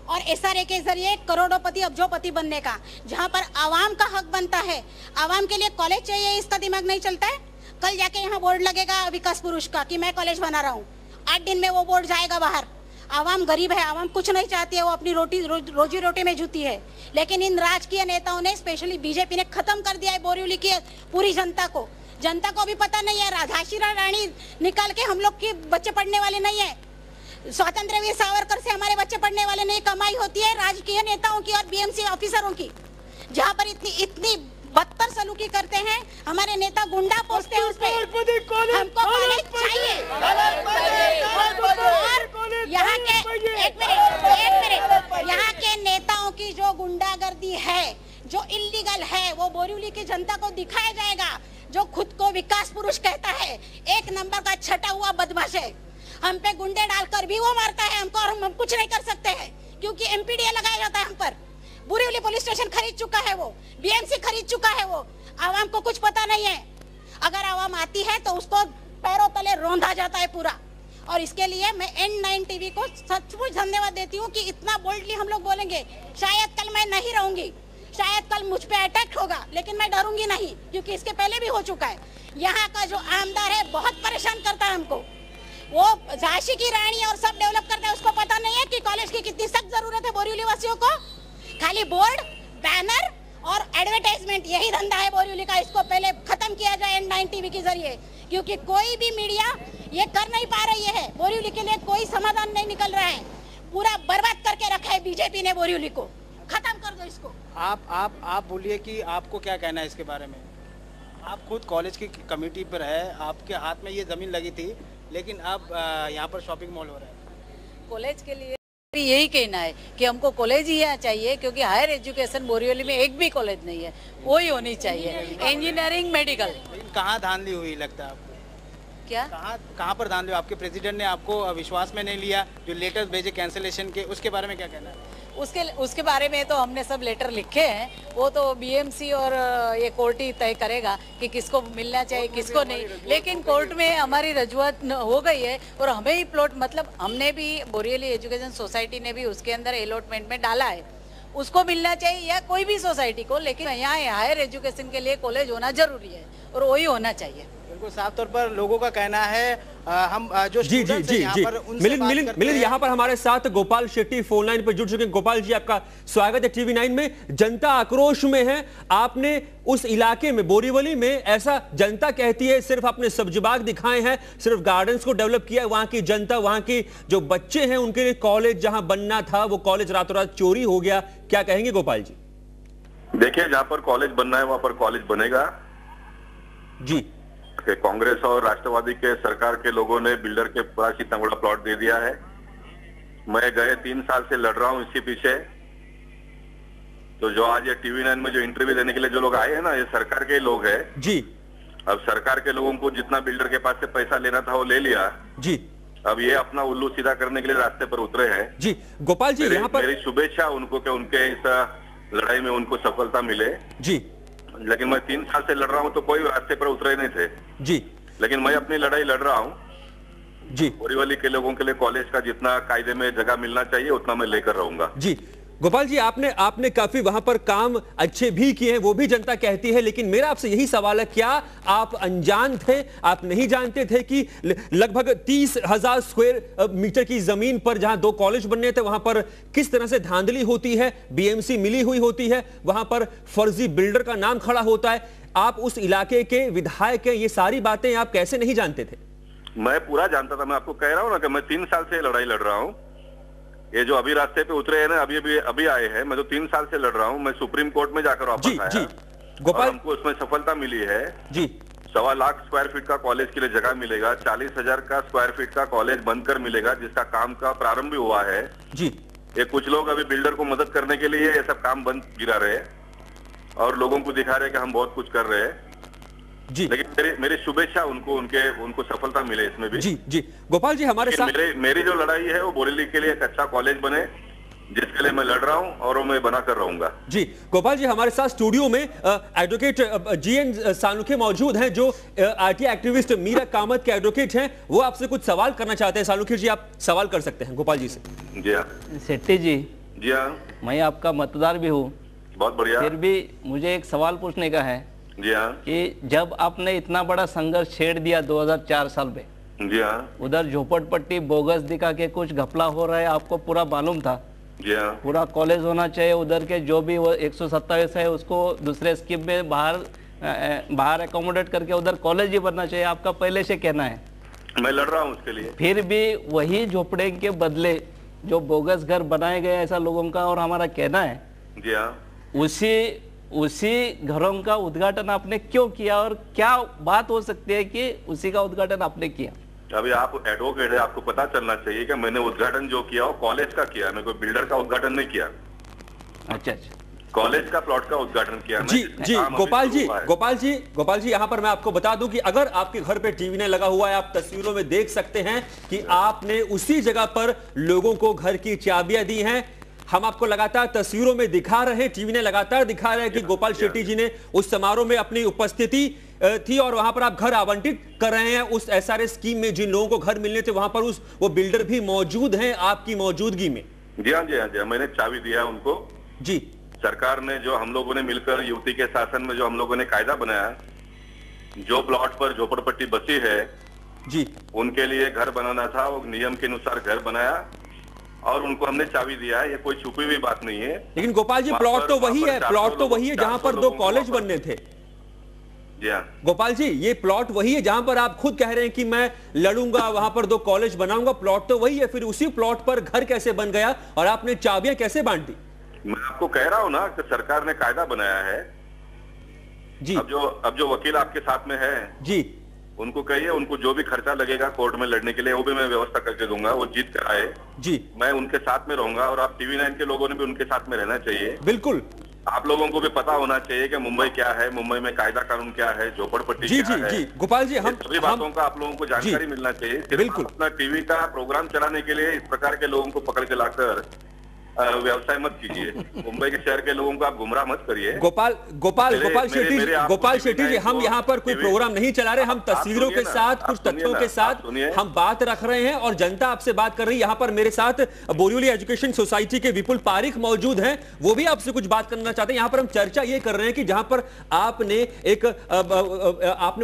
और SRA के जरिए करोड़ोंपति अब्जोपति बनने का, जहाँ पर आवाम का हक बनता है। आवाम के लिए कॉलेज चाहिए, इसका दिमाग नहीं चलता है। कल जाके यहाँ बोर्ड लगेगा विकास पुरुष का कि मैं कॉलेज बना रहा हूँ, 8 दिन में वो बोर्ड जाएगा बाहर। आवाम गरीब है, आवाम कुछ नहीं चाहती है, वो अपनी रोजी रोटी में जुटी है। लेकिन इन राजकीय नेताओं ने, स्पेशली बीजेपी ने खत्म कर दिया है बोरीवली की पूरी जनता को। जनता को भी पता नहीं है, झांसी रानी निकाल के हम लोग के बच्चे पढ़ने वाले नहीं है, स्वतंत्र वीर सावरकर से हमारे बच्चे पढ़ने वाले नहीं। कमाई होती है राजकीय नेताओं की और BMC ऑफिसरों की, जहाँ पर इतनी बदतर सलूकी करते हैं हमारे नेता, गुंडा पोसते हैं उस पे। हमको कॉलेज चाहिए। और यहाँ के एक मिनट, यहाँ के नेताओं की जो गुंडागर्दी है, जो इल्लीगल है, वो बोरीवली की जनता को दिखाया जाएगा। जो खुद को विकास पुरुष कहता है, 1 नंबर का छटा हुआ बदमाश है। हम पे गुंडे डालकर भी वो मारता है हमको, और हम कुछ नहीं कर सकते हैं क्योंकि MPDA लगाया जाता है हम पर। बोरीवली पुलिस स्टेशन खरीद चुका है वो, BMC खरीद चुका है वो। आवाम को कुछ पता नहीं है। अगर आवाम आती है तो उसको पैरों तले रौंदा जाता है पूरा। और इसके लिए मैं N9 TV को सचमुच धन्यवाद देती हूँ कि इतना बोल्डली हम लोग बोलेंगे। शायद कल मैं नहीं रहूंगी, शायद कल मुझ पे अटैक होगा, लेकिन मैं डरूंगी नहीं, क्योंकि इसके पहले भी हो चुका है। यहाँ का जो आमदार है बहुत परेशान करता है हमको। वो झांसी की रानी और सब डेवलप करता है, उसको पता नहीं है कि कॉलेज की कितनी सख्त जरूरत है बोरीवली वासियों को। खाली बोर्ड, बैनर और एडवर्टाइजमेंट, यही धंधा है बोरीवली का। इसको पहले खत्म किया जाए N9 TV के जरिए, क्योंकि कोई भी मीडिया ये कर नहीं पा रही है। बोरीवली के लिए कोई समाधान नहीं निकल रहा है, पूरा बर्बाद करके रखा है बीजेपी ने बोरीवली को। खत्म कर दो इसको। आप बोलिए कि आपको क्या कहना है इसके बारे में? आप खुद कॉलेज की कमेटी पर है, आपके हाथ में ये जमीन लगी थी, लेकिन अब यहाँ पर शॉपिंग मॉल हो रहा है। कॉलेज के लिए यही कहना है कि हमको कॉलेज ही यहाँ चाहिए, क्योंकि हायर एजुकेशन बोरीवली में एक भी कॉलेज नहीं है, वो ही होनी चाहिए। Engineering, medical. कहाँ धांधली हुई लगता है आपको? क्या कहाँ पर धांधली? आपके प्रेसिडेंट ने आपको विश्वास में नहीं लिया, जो लेटर भेजे कैंसिलेशन के, उसके बारे में क्या कहना है? उसके बारे में तो हमने सब लेटर लिखे हैं, वो तो BMC और ये कोर्ट ही तय करेगा कि किसको मिलना चाहिए किसको नहीं। लेकिन कोर्ट में हमारी रजूआत हो गई है और हमें ही प्लॉट, मतलब हमने भी बोरीवली एजुकेशन सोसाइटी ने भी उसके अंदर अलॉटमेंट में डाला है, उसको मिलना चाहिए या कोई भी सोसाइटी को। लेकिन यहाँ हायर एजुकेशन के लिए कॉलेज होना जरूरी है और वही होना चाहिए। बिल्कुल साफ तौर पर लोगों का कहना है। हम जो जी मिलिंद यहाँ पर हमारे साथ गोपाल शेट्टी फोन लाइन पर जुड़ चुके हैं। गोपाल जी, आपका स्वागत है TV9 में। जनता आक्रोश में है। आपने उस इलाके में, बोरीवली में, ऐसा जनता कहती है सिर्फ आपने सब्जी बाग दिखाए हैं, सिर्फ गार्डन्स को डेवलप किया है। वहां की जनता, वहां की जो बच्चे हैं, उनके लिए कॉलेज जहां बनना था वो कॉलेज रातों रात चोरी हो गया। क्या कहेंगे गोपाल जी? देखिए, जहां पर कॉलेज बनना है वहां पर कॉलेज बनेगा जी। कांग्रेस और राष्ट्रवादी के सरकार के लोगों ने बिल्डर के पास इतना बड़ा प्लॉट दे दिया है। मैं गए 3 साल से लड़ रहा हूं इसके पीछे। तो जो आज ये TV9 में जो इंटरव्यू देने के लिए जो लोग आए हैं ना, ये सरकार के लोग हैं जी। अब सरकार के लोगों को जितना बिल्डर के पास से पैसा लेना था वो ले लिया जी। अब ये अपना उल्लू सीधा करने के लिए रास्ते पर उतरे हैं जी। गोपाल जी, यहाँ पर मेरी शुभेच्छा उनको कि उनके इस लड़ाई में उनको सफलता मिले जी। लेकिन मैं 3 साल से लड़ रहा हूं तो कोई रास्ते पर उतरे नहीं थे जी। लेकिन मैं अपनी लड़ाई लड़ रहा हूं जी। बोरीवली के लोगों के लिए कॉलेज का जितना कायदे में जगह मिलना चाहिए उतना मैं लेकर रहूंगा जी। गोपाल जी, आपने काफी वहां पर काम अच्छे भी किए हैं, वो भी जनता कहती है। लेकिन मेरा आपसे यही सवाल है, क्या आप अनजान थे, आप नहीं जानते थे कि लगभग 30,000 स्क्वायर मीटर की जमीन पर जहां 2 कॉलेज बनने थे, वहां पर किस तरह से धांधली होती है, BMC मिली हुई होती है, वहां पर फर्जी बिल्डर का नाम खड़ा होता है? आप उस इलाके के विधायक हैं, ये सारी बातें आप कैसे नहीं जानते थे? मैं पूरा जानता था। मैं आपको कह रहा हूं ना कि मैं 3 साल से लड़ाई लड़ रहा हूं। ये जो अभी रास्ते पे उतरे हैं ना, अभी आए हैं, मैं तो 3 साल से लड़ रहा हूं। मैं सुप्रीम कोर्ट में जाकर वापस आया जी। गोपाल, हमको उसमें सफलता मिली है जी। 1.25 लाख स्क्वायर फीट का कॉलेज के लिए जगह मिलेगा, 40,000 का स्क्वायर फीट का कॉलेज बनकर मिलेगा, जिसका काम का प्रारंभ भी हुआ है जी। ये कुछ लोग अभी बिल्डर को मदद करने के लिए ये सब काम बंद गिरा रहे हैं और लोगों को दिखा रहे हैं कि हम बहुत कुछ कर रहे हैं जी। लेकिन मेरी शुभेच्छा उनको सफलता मिले इसमें भी जी जी। गोपाल जी, हमारे साथ मेरी जो लड़ाई है वो बोरीवली के लिए एक अच्छा कॉलेज बने, जिसके लिए मैं लड़ रहा हूं और वो मैं बना कर रहूंगा। जी गोपाल जी, हमारे साथ स्टूडियो में एडवोकेट जीएन सालुखे मौजूद हैं, जो आरटीआई एक्टिविस्ट मीरा कामत के एडवोकेट हैं। वो आपसे कुछ सवाल करना चाहते हैं। सालुखे जी, आप सवाल कर सकते हैं गोपाल जी से। जी हाँ शेट्टी जी। जी हाँ, मैं आपका मतदार भी हूँ। बहुत बढ़िया। फिर भी मुझे एक सवाल पूछने का है। जी हाँ। कि जब आपने इतना बड़ा संघर्ष छेड़ दिया 2004 साल में, जी हाँ, उधर झोपड़पट्टी बोगस दिखा के कुछ घपला हो रहा है, आपको पूरा मालूम था। जी हाँ, पूरा कॉलेज होना चाहिए, उधर के जो भी वो 127 है उसको दूसरे स्कीम में बाहर एकोमोडेट करके उधर कॉलेज ही बनना चाहिए, आपका पहले से कहना है। मैं लड़ रहा हूँ उसके लिए। फिर भी वही झोपड़े के बदले जो बोगस घर बनाए गए ऐसा लोगों का और हमारा कहना है। जी हाँ, उसी घरों का उद्घाटन आपने क्यों किया और क्या बात हो सकती है कि उसी का उद्घाटन आपने किया? अभी आप एडवोकेट है, आपको पता चलना चाहिए कि मैंने उद्घाटन जो किया वो कॉलेज का किया, मैं कोई बिल्डर का उद्घाटन नहीं किया। अच्छा, कॉलेज का प्लॉट का उद्घाटन किया। जी जी गोपाल जी यहाँ पर मैं आपको बता दूं कि अगर आपके घर पे टीवी ने लगा हुआ है, आप तस्वीरों में देख सकते हैं कि आपने उसी जगह पर लोगों को घर की चाबियां दी हैं। हम आपको लगातार तस्वीरों में दिखा रहे हैं, टीवी ने लगातार दिखा रहे हैं कि गोपाल शेट्टी जी ने उस समारोह में अपनी उपस्थिति थी और वहां पर आप घर आवंटित कर रहे हैं। उस एसआरएस स्कीम में जिन लोगों को घर मिलने थे वहां पर वो बिल्डर भी मौजूद हैं आपकी मौजूदगी में। जी हाँ, जी हाँ, जी हाँ, मैंने चाबी दिया उनको। जी, सरकार ने जो हम लोगों ने मिलकर युवती के शासन में जो हम लोगों ने कायदा बनाया, जो प्लॉट पर झोपड़पट्टी बसी है जी, उनके लिए घर बनाना था, वो नियम के अनुसार घर बनाया और उनको हमने चाबी दिया है। ये कोई छुपी हुई बात नहीं है। लेकिन गोपाल जी, प्लॉट तो वही है जहां पर 2 कॉलेज बनने थे। जी हाँ गोपाल जी, ये प्लॉट वही है जहां पर आप खुद कह रहे हैं कि मैं लड़ूंगा, वहां पर 2 कॉलेज बनाऊंगा। प्लॉट तो वही है, फिर उसी प्लॉट पर घर कैसे बन गया और आपने चाबियां कैसे बांटी? मैं आपको कह रहा हूं ना कि सरकार ने कायदा बनाया है जी। अब जो वकील आपके साथ में है जी, उनको कहिए, उनको जो भी खर्चा लगेगा कोर्ट में लड़ने के लिए वो भी मैं व्यवस्था करके दूंगा। वो जीत कर आए जी, मैं उनके साथ में रहूंगा और आप टीवी 9 के लोगों ने भी उनके साथ में रहना चाहिए। बिल्कुल। आप लोगों को भी पता होना चाहिए कि मुंबई क्या है, मुंबई में कायदा कानून क्या है, झोपड़पट्टी क्या है। जी गोपाल जी, हम सभी बातों का आप लोगों को जानकारी मिलना चाहिए। बिल्कुल। अपना टीवी का प्रोग्राम चलाने के लिए इस प्रकार के लोगों को पकड़ के लाकर व्यवसाय मत कीजिए। मुंबई के शहर के लोगों को आप गुमराह मत करिए। गोपाल शेट्टी जी, हम यहाँ पर कोई प्रोग्राम नहीं चला रहे, हम तस्वीरों के साथ, कुछ तथ्यों के साथ हम बात रख रहे हैं और जनता आपसे बात कर रही है। यहाँ पर मेरे साथ बोरिवली एजुकेशन सोसाइटी के विपुल पारिक मौजूद हैं, वो भी आपसे कुछ बात करना चाहते हैं। यहाँ पर हम चर्चा ये कर रहे हैं कि जहां पर आपने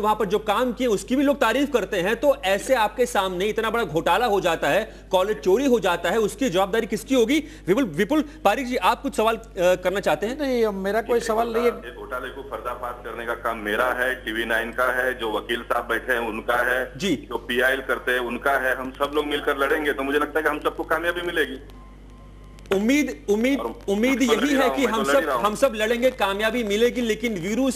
वहां पर जो काम किए उसकी भी लोग तारीफ करते हैं, तो ऐसे आपके सामने इतना बड़ा घोटाला हो जाता है, कॉलेज चोरी हो जाता है, उसकी जवाबदारी किसकी होगी? विपुल पारिक जी, आप कुछ सवाल करना चाहते हैं? नहीं, मेरा कोई सवाल नहीं है। घोटाले को पर्दाफाश करने का काम मेरा है, टीवी 9 का है, जो वकील साहब बैठे हैं उनका है जी, जो पीआईएल करते हैं उनका है। हम सब लोग मिलकर लड़ेंगे तो मुझे लगता है कि हम सबको कामयाबी मिलेगी। उम्मीद यही है कि हम सब लड़ेंगे, कामयाबी मिलेगी। लेकिन वीरू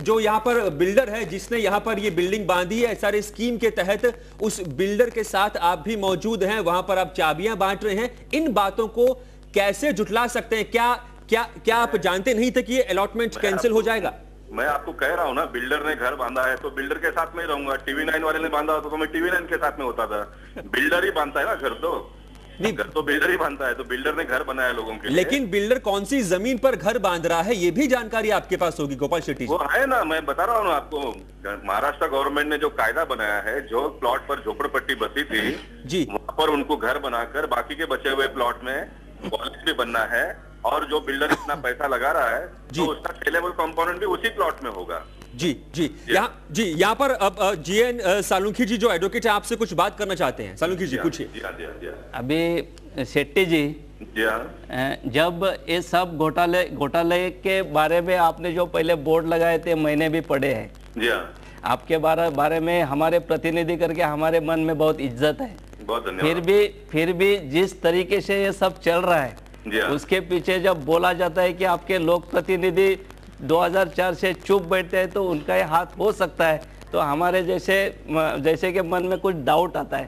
जो यहाँ पर बिल्डर है जिसने यहाँ पर ये बिल्डिंग बांधी है सारे स्कीम के तहत, उस बिल्डर के साथ आप भी मौजूद हैं, वहां पर आप चाबियां बांट रहे हैं। इन बातों को कैसे जुटला सकते हैं? क्या आप जानते नहीं थे कि ये अलॉटमेंट कैंसिल हो जाएगा? मैं आपको कह रहा हूँ ना, बिल्डर ने घर बांधा है तो बिल्डर के साथ में ही रहूंगा। टीवी 9 वाले ने बांधा होता तो मैं टीवी 9 के साथ में होता था। बिल्डर ही बांधता है ना घर, तो नहीं, घर तो बिल्डर ही बांधता है, तो बिल्डर ने घर बनाया लोगों के लिए। लेकिन बिल्डर कौन सी जमीन पर घर बांध रहा है ये भी जानकारी आपके पास होगी गोपाल शेट्टी जी। वो है ना, मैं बता रहा हूँ ना आपको, महाराष्ट्र गवर्नमेंट ने जो कायदा बनाया है, जो प्लॉट पर झोपड़पट्टी बसी थी जी, वहां पर उनको घर बनाकर बाकी के बचे हुए प्लॉट में कॉलेज भी बनना है और जो बिल्डर इतना पैसा लगा रहा है तो उसका सेलेबल कंपोनेंट भी उसी प्लॉट में होगा। जी यहाँ पर अब जीएन सालुंखी जी जो एडवोकेट है आपसे कुछ बात करना चाहते हैं। सालुंखी जी पूछिए। अभी शेट्टी जी, जब ये सब घोटाले के बारे में आपने जो पहले बोर्ड लगाए थे मैंने भी पढ़े हैं जी, आपके बारे में हमारे प्रतिनिधि करके हमारे मन में बहुत इज्जत है। बहुत धन्यवाद। फिर भी जिस तरीके से ये सब चल रहा है उसके पीछे जब बोला जाता है कि आपके लोक प्रतिनिधि 2004 से चुप बैठते हैं तो उनका ये हाथ हो सकता है, तो हमारे जैसे कि मन में कुछ डाउट आता है।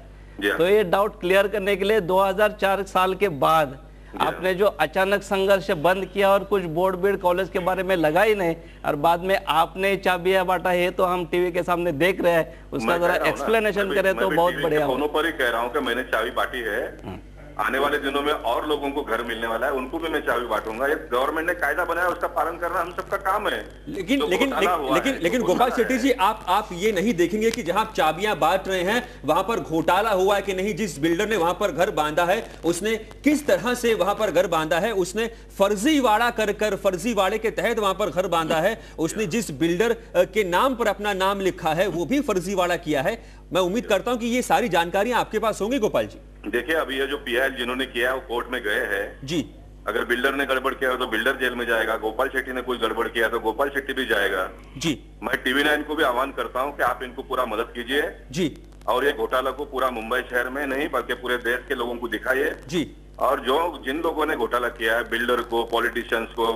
तो ये डाउट क्लियर करने के लिए 2004 साल के बाद आपने जो अचानक संघर्ष बंद किया और कुछ बोर्ड बीड कॉलेज के बारे में लगा ही नहीं और बाद में आपने चाबियां बांटा है, तो हम टीवी के सामने देख रहे हैं, उसका जरा एक्सप्लेनेशन करें तो बहुत बढ़िया। दोनों पर ही कह रहा हूँ कि मैंने चाबी बांटी है। आने वाले दिनों में और लोगों को घर मिलने वाला है, उनको भी मैं चाबी बांटूंगा। ये गवर्नमेंट ने कायदा बनाया, उसका पालन करना हम सबका काम है। लेकिन गोपाल शेट्टी जी, आप ये नहीं देखेंगे कि जहां आप चाबियां बांट रहे हैं वहां पर घोटाला हुआ है कि नहीं? जिस बिल्डर ने वहां पर घर बांधा है उसने किस तरह से वहां पर घर बांधा है, उसने फर्जीवाड़ा कर फर्जीवाड़े के तहत वहां पर घर बांधा है, उसने जिस बिल्डर के नाम पर अपना नाम लिखा है वो भी फर्जीवाड़ा किया है। मैं उम्मीद करता हूं कि ये सारी जानकारियां आपके पास होंगी गोपाल जी। देखिए, अभी ये जो पीआईएल जिन्होंने किया है वो कोर्ट में गए हैं जी। अगर बिल्डर ने गड़बड़ किया हो तो बिल्डर जेल में जाएगा, गोपाल शेट्टी ने कोई गड़बड़ किया तो गोपाल शेट्टी भी जाएगा जी। मैं TV9 को भी आह्वान करता हूं कि आप इनको पूरा मदद कीजिए जी, और ये घोटाला को पूरा मुंबई शहर में नहीं बल्कि पूरे देश के लोगों को दिखाइए जी। और जिन लोगों ने घोटाला किया है, बिल्डर को, पॉलिटिशियंस को,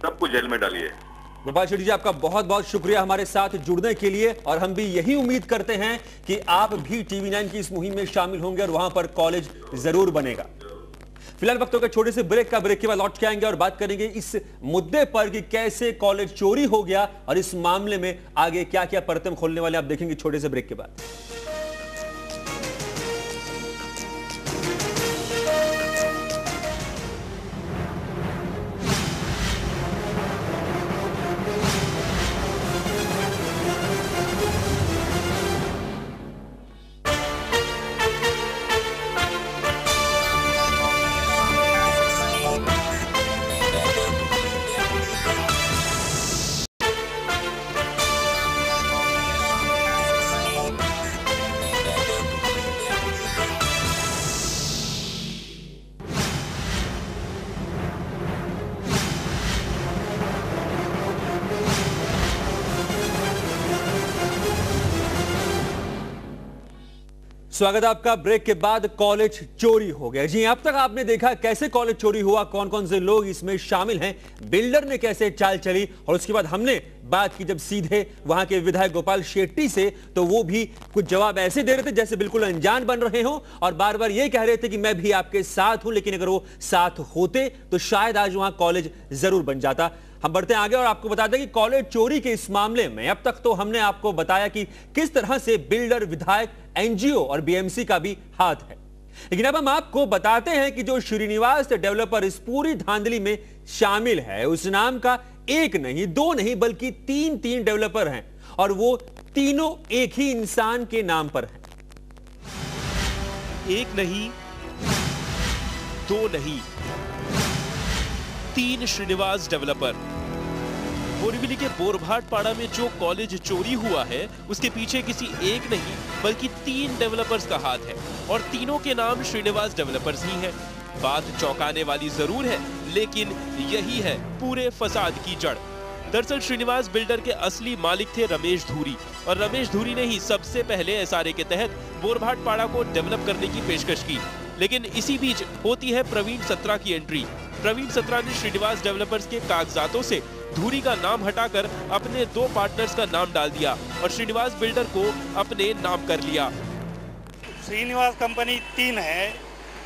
सबको जेल में डालिए। गोपाल शेट्टी जी, आपका बहुत बहुत शुक्रिया हमारे साथ जुड़ने के लिए, और हम भी यही उम्मीद करते हैं कि आप भी TV9 की इस मुहिम में शामिल होंगे और वहां पर कॉलेज जरूर बनेगा। फिलहाल वक्त होगा छोटे से ब्रेक के बाद लौट के आएंगे और बात करेंगे इस मुद्दे पर कि कैसे कॉलेज चोरी हो गया और इस मामले में आगे क्या क्या परतें खोलने वाले आप देखेंगे छोटे से ब्रेक के बाद। स्वागत है आपका। ब्रेक के बाद कॉलेज चोरी हो गया। जी, अब तक आपने देखा कैसे कॉलेज चोरी हुआ, कौन कौन से लोग इसमें शामिल हैं, बिल्डर ने कैसे चाल चली, और उसके बाद हमने बात की जब सीधे वहां के विधायक गोपाल शेट्टी से, तो वो भी कुछ जवाब ऐसे दे रहे थे जैसे बिल्कुल अनजान बन रहे हो और बार बार ये कह रहे थे कि मैं भी आपके साथ हूं, लेकिन अगर वो साथ होते तो शायद आज वहां कॉलेज जरूर बन जाता। हम बढ़ते हैं आगे और आपको बता दें कि कॉलेज चोरी के इस मामले में अब तक तो हमने आपको बताया कि किस तरह से बिल्डर, विधायक, एनजीओ और बीएमसी का भी हाथ है, लेकिन अब हम आपको बताते हैं कि जो श्रीनिवास डेवलपर इस पूरी धांधली में शामिल है, उस नाम का एक नहीं, दो नहीं, बल्कि तीन डेवलपर हैं और वो तीनों एक ही इंसान के नाम पर हैं। एक नहीं, दो नहीं, तीन श्रीनिवास डेवलपर। बोरीवली के बोरभाटपाड़ा में जो कॉलेज चोरी हुआ है उसके पीछे किसी एक नहीं बल्कि तीन डेवलपर्स का हाथ है और तीनों के नाम श्रीनिवास डेवलपर्स ही हैं। बात चौंकाने वाली जरूर है, लेकिन यही है पूरे फसाद की जड़। दरअसल श्रीनिवास बिल्डर के असली मालिक थे रमेश धूरी, और रमेश धूरी ने ही सबसे पहले एसआरए के तहत बोरभाटपाड़ा को डेवलप करने की पेशकश की। लेकिन इसी बीच होती है प्रवीण सत्रा की एंट्री। प्रवीण सत्रा ने श्रीनिवास डेवलपर्स के कागजातों से धूरी का नाम हटाकर अपने दो पार्टनर्स का नाम डाल दिया और श्रीनिवास बिल्डर को अपने नाम कर लिया। श्रीनिवास कंपनी 3 है।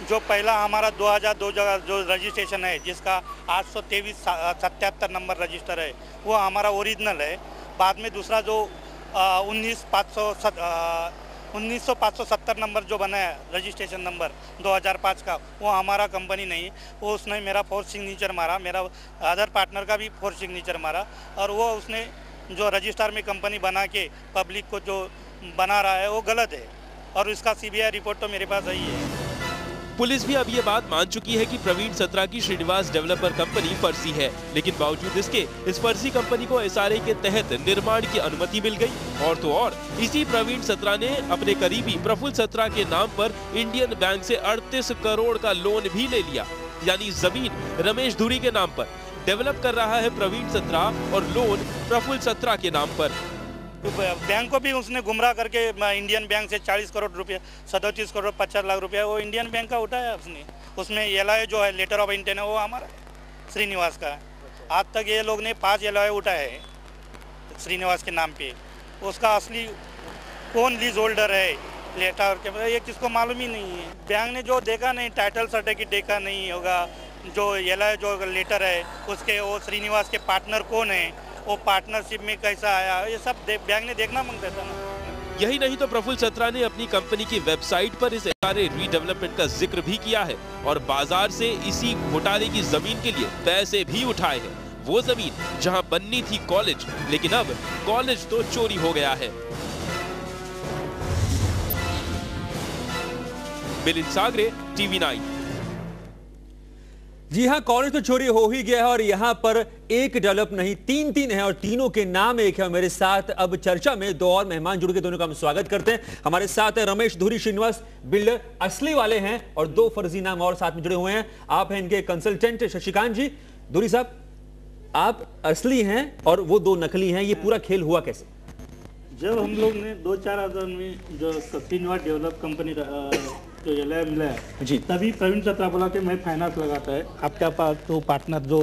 जो पहला हमारा 2002 जो रजिस्ट्रेशन है, जिसका 823-77 नंबर रजिस्टर है, वो हमारा ओरिजिनल है। बाद में दूसरा जो 19,570 नंबर जो बना है रजिस्ट्रेशन नंबर 2005 का, वो हमारा कंपनी नहीं। वो उसने मेरा फोर्स सिग्नेचर मारा, मेरा अदर पार्टनर का भी फोर्स सिग्नेचर मारा, और वो उसने जो रजिस्टर में कंपनी बना के पब्लिक को जो बना रहा है वो गलत है, और इसका सीबीआई रिपोर्ट तो मेरे पास आई है। पुलिस भी अब ये बात मान चुकी है कि प्रवीण सत्रा की श्रीनिवास डेवलपर कंपनी फर्जी है, लेकिन बावजूद इसके इस फर्जी कंपनी को एसआरए के तहत निर्माण की अनुमति मिल गई। और तो और इसी प्रवीण सत्रा ने अपने करीबी प्रफुल्ल सत्रा के नाम पर इंडियन बैंक से 38 करोड़ का लोन भी ले लिया, यानी जमीन रमेश धूरी के नाम पर डेवलप कर रहा है प्रवीण सत्रा और लोन प्रफुल्ल सत्रा के नाम पर। तो बैंक को भी उसने गुमराह करके इंडियन बैंक से 40 करोड़ रुपया, 37 करोड़ 50 लाख रुपया वो इंडियन बैंक का उठाया उसने। उसमें एलआई जो है, लेटर ऑफ इंटेंट है, वो हमारा श्रीनिवास का है। आज तक ये लोग ने 5 एलआई उठाए है श्रीनिवास के नाम पे। उसका असली कौन लीज होल्डर है लेटर के, ये किसको मालूम ही नहीं है। बैंक ने जो देखा नहीं, टाइटल सर्टिफिकेट देखा नहीं होगा, जो एलआई जो लेटर है उसके वो श्रीनिवास के पार्टनर कौन है, वो पार्टनरशिप में कैसा आया, ये सब बैंक ने देखना मांगता था ना। यही नहीं तो प्रफुल्ल सत्रा ने अपनी कंपनी की वेबसाइट पर इस सारे रीडेवलपमेंट का जिक्र भी किया है और बाजार से इसी घोटाले की जमीन के लिए पैसे भी उठाए हैं। वो जमीन जहां बननी थी कॉलेज, लेकिन अब कॉलेज तो चोरी हो गया है। मिलिंद सागरे, TV9। जी हां, कॉलेज तो चोरी हो ही गया है और यहां पर एक डेवलप नहीं, तीन है और तीनों के नाम एक है। मेरे साथ अब चर्चा में दो और मेहमान जुड़ के, दोनों का हम स्वागत करते हैं। हमारे साथ है रमेश धुरी श्रीनिवास, बिल्डर असली वाले हैं, और दो फर्जी नाम और साथ में जुड़े हुए हैं। आप हैं इनके कंसल्टेंट शशिकांत जी। धुरी साहब, आप असली हैं और वो दो नकली हैं, ये पूरा खेल हुआ कैसे? जब हम लोग ने 2-4 आदमी में जो श्रीनिवास डेवलप कंपनी जो LI मिला है जी, तभी प्रवीण सत्रा बोला कि मैं फाइनेंस लगाता है, आपके पास तो पार्टनर जो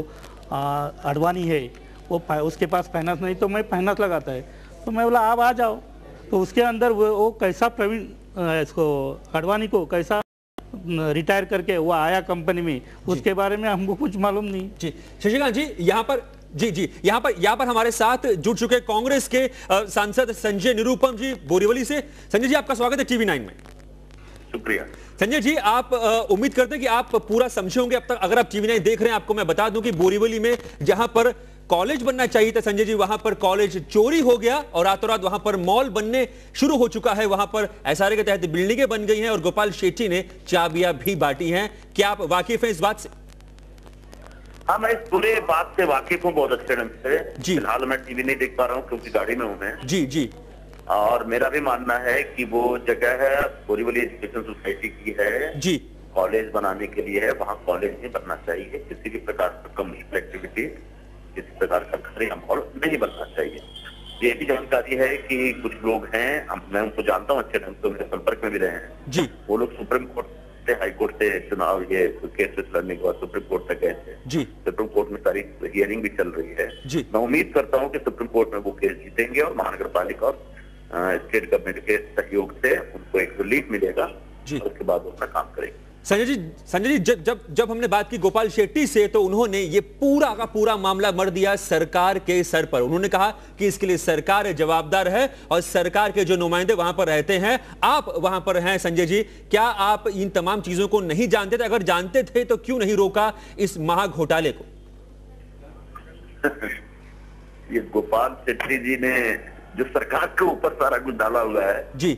अडवाणी है वो उसके पास फाइनेंस नहीं, तो मैं फाइनेंस लगाता है। तो मैं बोला आप आ जाओ। तो उसके अंदर वो कैसा प्रवीण इसको अडवाणी को कैसा रिटायर करके वो आया कंपनी में, उसके बारे में हमको कुछ मालूम नहीं। जी शशिकांत जी, यहाँ पर जी यहाँ पर हमारे साथ जुड़ चुके कांग्रेस के सांसद संजय निरुपम जी बोरीवली से। संजय जी, आपका स्वागत है TV9 में। शुक्रिया। संजय जी, आप उम्मीद करते हैं कि आप पूरा समझे होंगे अब तक। अगर आप TV9 देख रहे हैं, आपको मैं बता दूं कि बोरीवली में जहां पर कॉलेज बनना चाहिए था संजय जी, वहां पर कॉलेज चोरी हो गया और रातों रात वहां पर मॉल बनने शुरू हो चुका है। वहां पर SRA के तहत बिल्डिंगें बन गई हैं और गोपाल शेट्टी ने चाबियां भी बांटी हैं। क्या आप वाकिफ हैं इस बात से? हाँ, मैं इस पूरे बात से वाकिफ हूँ बहुत अच्छे ढंग से। फिलहाल मैं TV नहीं देख पा रहा हूँ क्योंकि गाड़ी में हूँ मैं। जी। और मेरा भी मानना है कि वो जगह है बोरीवली एजुकेशन सोसाइटी की है जी, कॉलेज बनाने के लिए है। वहाँ कॉलेज नहीं बनना चाहिए, किसी भी प्रकार का कमर्शियल एक्टिविटी, किसी प्रकार का घर या मॉल नहीं बनना चाहिए। ये भी जानकारी है कि कुछ लोग हैं, मैं उनको जानता हूँ अच्छे ढंग से, मेरे संपर्क में भी रहे हैं जी। वो लोग सुप्रीम कोर्ट से, हाई कोर्ट से चुनाव ये केस लड़ने के बाद सुप्रीम कोर्ट तक गए थे जी। सुप्रीम कोर्ट में सारी हियरिंग भी चल रही है जी। मैं उम्मीद करता हूँ कि सुप्रीम कोर्ट में वो केस जीतेंगे और महानगर पालिका और स्टेट गवर्नमेंट के सहयोग से उनको एक रिलीफ मिलेगा जी, और उसके बाद वो अपना काम करेंगे। संजय जी, जब हमने बात की गोपाल शेट्टी से, तो उन्होंने ये पूरा का पूरा मामला मर दिया सरकार के सर पर। उन्होंने कहा कि इसके लिए सरकार जवाबदार है और सरकार के जो नुमाइंदे वहां पर रहते हैं, आप वहां पर हैं। संजय जी, क्या आप इन तमाम चीजों को नहीं जानते थे? अगर जानते थे तो क्यों नहीं रोका इस महा घोटाले को? ये गोपाल शेट्टी जी ने जो सरकार के ऊपर सारा कुछ डाला हुआ है जी,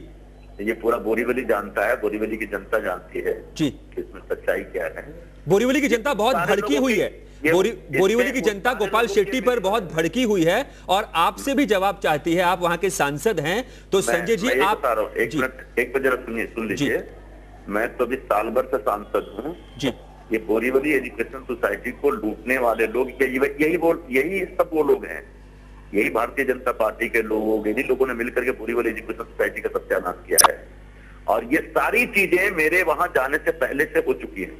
ये पूरा बोरीवली जानता है, बोरीवली की जनता जानती है जी कि इसमें सच्चाई क्या है। बोरीवली की जनता बहुत भड़की हुई है। बोरीवली की जनता गोपाल शेट्टी पर बहुत भड़की हुई है और आपसे भी जवाब चाहती है। आप वहां के सांसद हैं, तो संजय जी आप एक मिनट जरा सुन लीजिए। मैं तो अभी साल भर से सांसद हूँ जी। ये बोरीवली एजुकेशन सोसाइटी को लूटने वाले लोग यही सब वो लोग हैं, यही भारतीय जनता पार्टी के लोग, इन्हीं लोगों ने मिलकर के बोरीवली एजुकेशन सोसाइटी का सत्यानाश किया है। और ये सारी चीजें मेरे वहां जाने से पहले से हो चुकी है।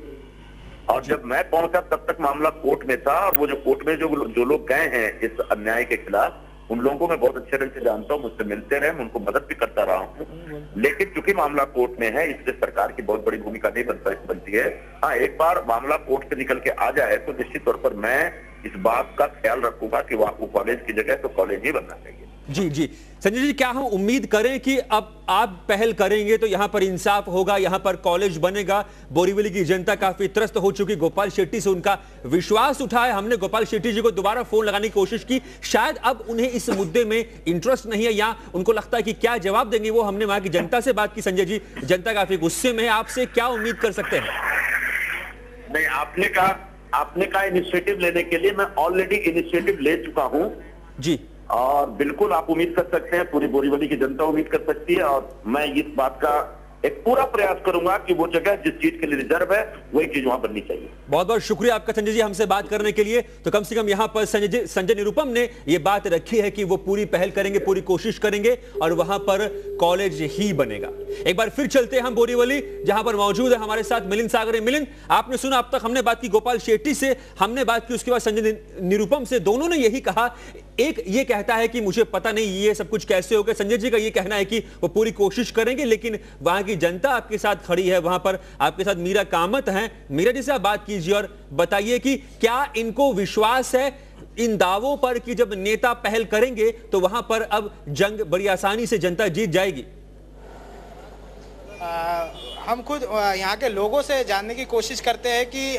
और जब मैं पहुंचा तब तक मामला कोर्ट में था, और वो जो कोर्ट में जो लोग गए हैं इस अन्याय के खिलाफ, उन लोगों को मैं बहुत अच्छे ढंग से जानता हूँ, मुझसे मिलते रहे, मैं उनको मदद भी करता रहा हूँ। लेकिन चूंकि मामला कोर्ट में है, इसलिए सरकार की बहुत बड़ी भूमिका नहीं बनती है। हाँ, एक बार मामला कोर्ट से निकल के आ जाए तो निश्चित तौर पर मैं इस बात का ख्याल रखूंगा कि वहां को कॉलेज की जगह तो कॉलेज ही बनना चाहिए। जी संजय जी, क्या हम उम्मीद करें कि अब आप पहल करेंगे तो यहां पर इंसाफ होगा, यहां पर कॉलेज बनेगा? बोरीवली की जनता काफी त्रस्त हो चुकी, गोपाल शेट्टी से उनका विश्वास उठा है। हमने गोपाल शेट्टी जी को दोबारा फोन लगाने की कोशिश की, शायद अब उन्हें इस मुद्दे में इंटरेस्ट नहीं है या उनको लगता है कि क्या जवाब देंगे वो। हमने वहां की जनता से बात की संजय जी, जनता काफी गुस्से में है। आपसे क्या उम्मीद कर सकते हैं? नहीं, आपने कहा इनिशिएटिव लेने के लिए, मैं ऑलरेडी इनिशिएटिव ले चुका हूं जी। और बिल्कुल आप उम्मीद कर सकते हैं, पूरी बोरीवली की जनता उम्मीद कर सकती है, और मैं इस बात का एक पूरा प्रयास करूंगा कि वो जगह जिस चीज के लिए रिजर्व है वही चीज वहां बननी चाहिए। बहुत बहुत शुक्रिया आपका संजय जी हमसे बात करने के लिए। तो कम से कम यहां पर संजय निरुपम ने यह बात रखी है कि वो पूरी पहल करेंगे, पूरी कोशिश करेंगे और वहां पर कॉलेज ही बनेगा। एक बार फिर चलते हैं हम बोरीवली, जहां पर मौजूद है हमारे साथ मिलिंद सागरे। मिलिंद, आपने सुना, अब तक हमने बात की गोपाल शेट्टी से, हमने बात की उसके बाद संजय निरुपम से। दोनों ने यही कहा, एक ये कहता है कि मुझे पता नहीं ये सब कुछ कैसे हो गया, संजय जी का ये कहना है कि वो पूरी कोशिश करेंगे, लेकिन वहां की जनता आपके साथ खड़ी है। वहां पर आपके साथ मीरा कामत हैं। मीरा जी से आप बात कीजिए और बताइए कि क्या इनको विश्वास है इन दावों पर कि जब नेता पहल करेंगे तो वहां पर अब जंग बड़ी आसानी से जनता जीत जाएगी? हम खुद यहाँ के लोगों से जानने की कोशिश करते हैं कि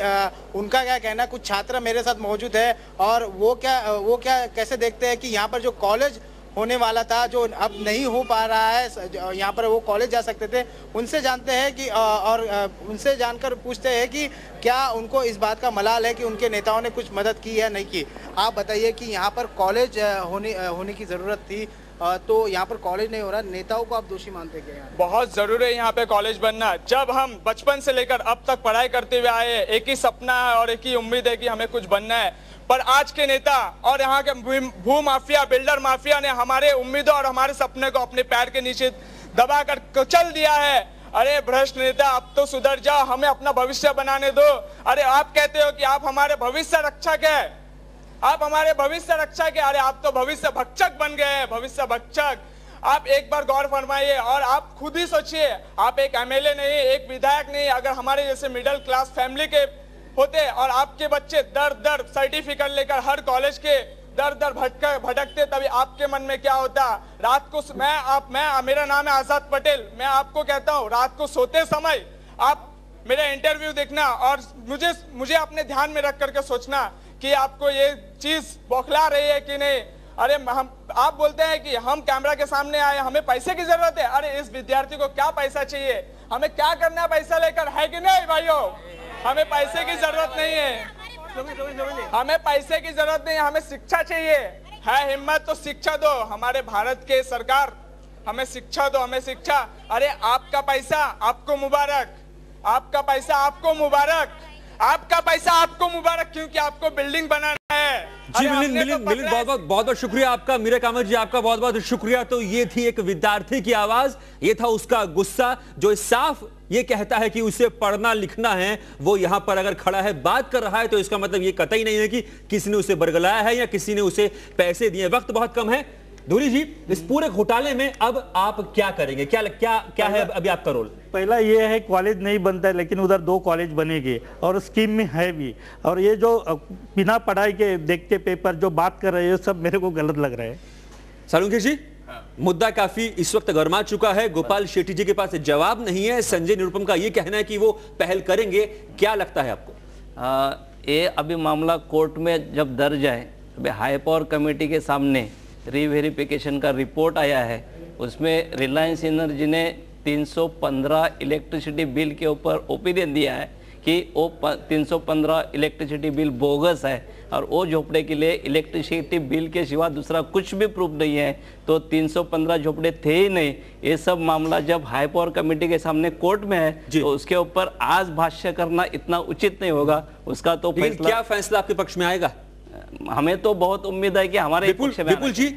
उनका क्या कहना। कुछ छात्र मेरे साथ मौजूद है और वो क्या कैसे देखते हैं कि यहाँ पर जो कॉलेज होने वाला था, जो अब नहीं हो पा रहा है, यहाँ पर वो कॉलेज जा सकते थे, उनसे जानते हैं कि और उनसे जानकर पूछते हैं कि क्या उनको इस बात का मलाल है कि उनके नेताओं ने कुछ मदद की या नहीं की। आप बताइए कि यहाँ पर कॉलेज होने की ज़रूरत थी, तो यहाँ पर कॉलेज नहीं हो रहा, नेताओं को आप दोषी मानते क्या? बहुत जरूरी है यहाँ पे कॉलेज बनना। जब हम बचपन से लेकर अब तक पढ़ाई करते हुए आए, एक ही सपना है और एक ही उम्मीद है कि हमें कुछ बनना है, पर आज के नेता और यहाँ के भू माफिया, बिल्डर माफिया ने हमारे उम्मीदों और हमारे सपने को अपने पैर के नीचे दबाकर कुचल दिया है। अरे भ्रष्ट नेता, अब तो सुधर जाओ, हमें अपना भविष्य बनाने दो। अरे आप कहते हो कि आप हमारे भविष्य रक्षक है, आप हमारे भविष्य रक्षक है, अरे आप तो भविष्य भक्षक बन गए हैं, भविष्य भक्षक। आप एक बार गौर फरमाइए और आप खुद ही सोचिए, आप एक एमएलए नहीं, एक विधायक नहीं, अगर हमारे जैसे मिडिल क्लास फैमिली के होते और आपके बच्चे दर दर सर्टिफिकेट लेकर हर कॉलेज के दर दर भटकते, तभी आपके मन में क्या होता? रात को मेरा नाम है आजाद पटेल, मैं आपको कहता हूँ, रात को सोते समय आप मेरा इंटरव्यू देखना और मुझे अपने ध्यान में रख करके सोचना कि आपको ये चीज बौखला रही है कि नहीं। अरे आप बोलते हैं कि हम कैमरा के सामने आए, हमें पैसे की जरूरत है। अरे इस विद्यार्थी को क्या पैसा चाहिए? हमें क्या करना है पैसा लेकर, है कि नहीं भाइयों? हमें पैसे की जरूरत नहीं है, हमें पैसे की जरूरत नहीं है, हमें शिक्षा चाहिए। है हिम्मत तो शिक्षा दो, हमारे भारत के सरकार, हमें शिक्षा दो, हमें शिक्षा। अरे आपका पैसा आपको मुबारक, आपका पैसा आपको मुबारक, आपका पैसा आपको मुबारक, क्योंकि आपको बिल्डिंग बनाना है। जी मिलिंद बहुत बहुत शुक्रिया आपका, मीरा कामत जी आपका बहुत बहुत शुक्रिया। तो ये थी एक विद्यार्थी की आवाज, ये था उसका गुस्सा जो साफ ये कहता है कि उसे पढ़ना लिखना है। वो यहां पर अगर खड़ा है, बात कर रहा है, तो इसका मतलब ये कतई नहीं है कि किसी ने उसे बरगलाया है या किसी ने उसे पैसे दिए। वक्त बहुत कम है, धूली जी इस पूरे घोटाले में अब आप क्या करेंगे? क्या है अभी आपका रोल? पहला ये है कॉलेज नहीं बनता है, लेकिन उधर 2 कॉलेज बनेंगे और स्कीम में है भी। और ये जो बिना पढ़ाई के देख के पेपर जो बात कर रहे हैं, सब मेरे को गलत लग रहा है। सालुंखे जी, मुद्दा काफी इस वक्त गर्मा चुका है, गोपाल शेट्टी जी के पास जवाब नहीं है। संजय निरुपम का ये कहना है कि वो पहल करेंगे, क्या लगता है आपको? ये अभी मामला कोर्ट में जब दर्ज है, अभी हाई पावर कमेटी के सामने रीवेरिफिकेशन का रिपोर्ट आया है, उसमें रिलायंस एनर्जी ने 315 इलेक्ट्रिसिटी बिल के ऊपर ओपिनियन दिया है कि वो 315 इलेक्ट्रिसिटी बिल बोगस है और वो झोपड़े के लिए इलेक्ट्रिसिटी बिल के सिवा दूसरा कुछ भी प्रूफ नहीं है, तो 315 झोपड़े थे ही नहीं। ये सब मामला जब हाई पावर कमेटी के सामने कोर्ट में है, तो उसके ऊपर आज भाष्य करना इतना उचित नहीं होगा। उसका तो फैसला, क्या फैसला आपके पक्ष में आएगा? हमें तो बहुत उम्मीद है कि हमारे पक्ष में। विपुल जी,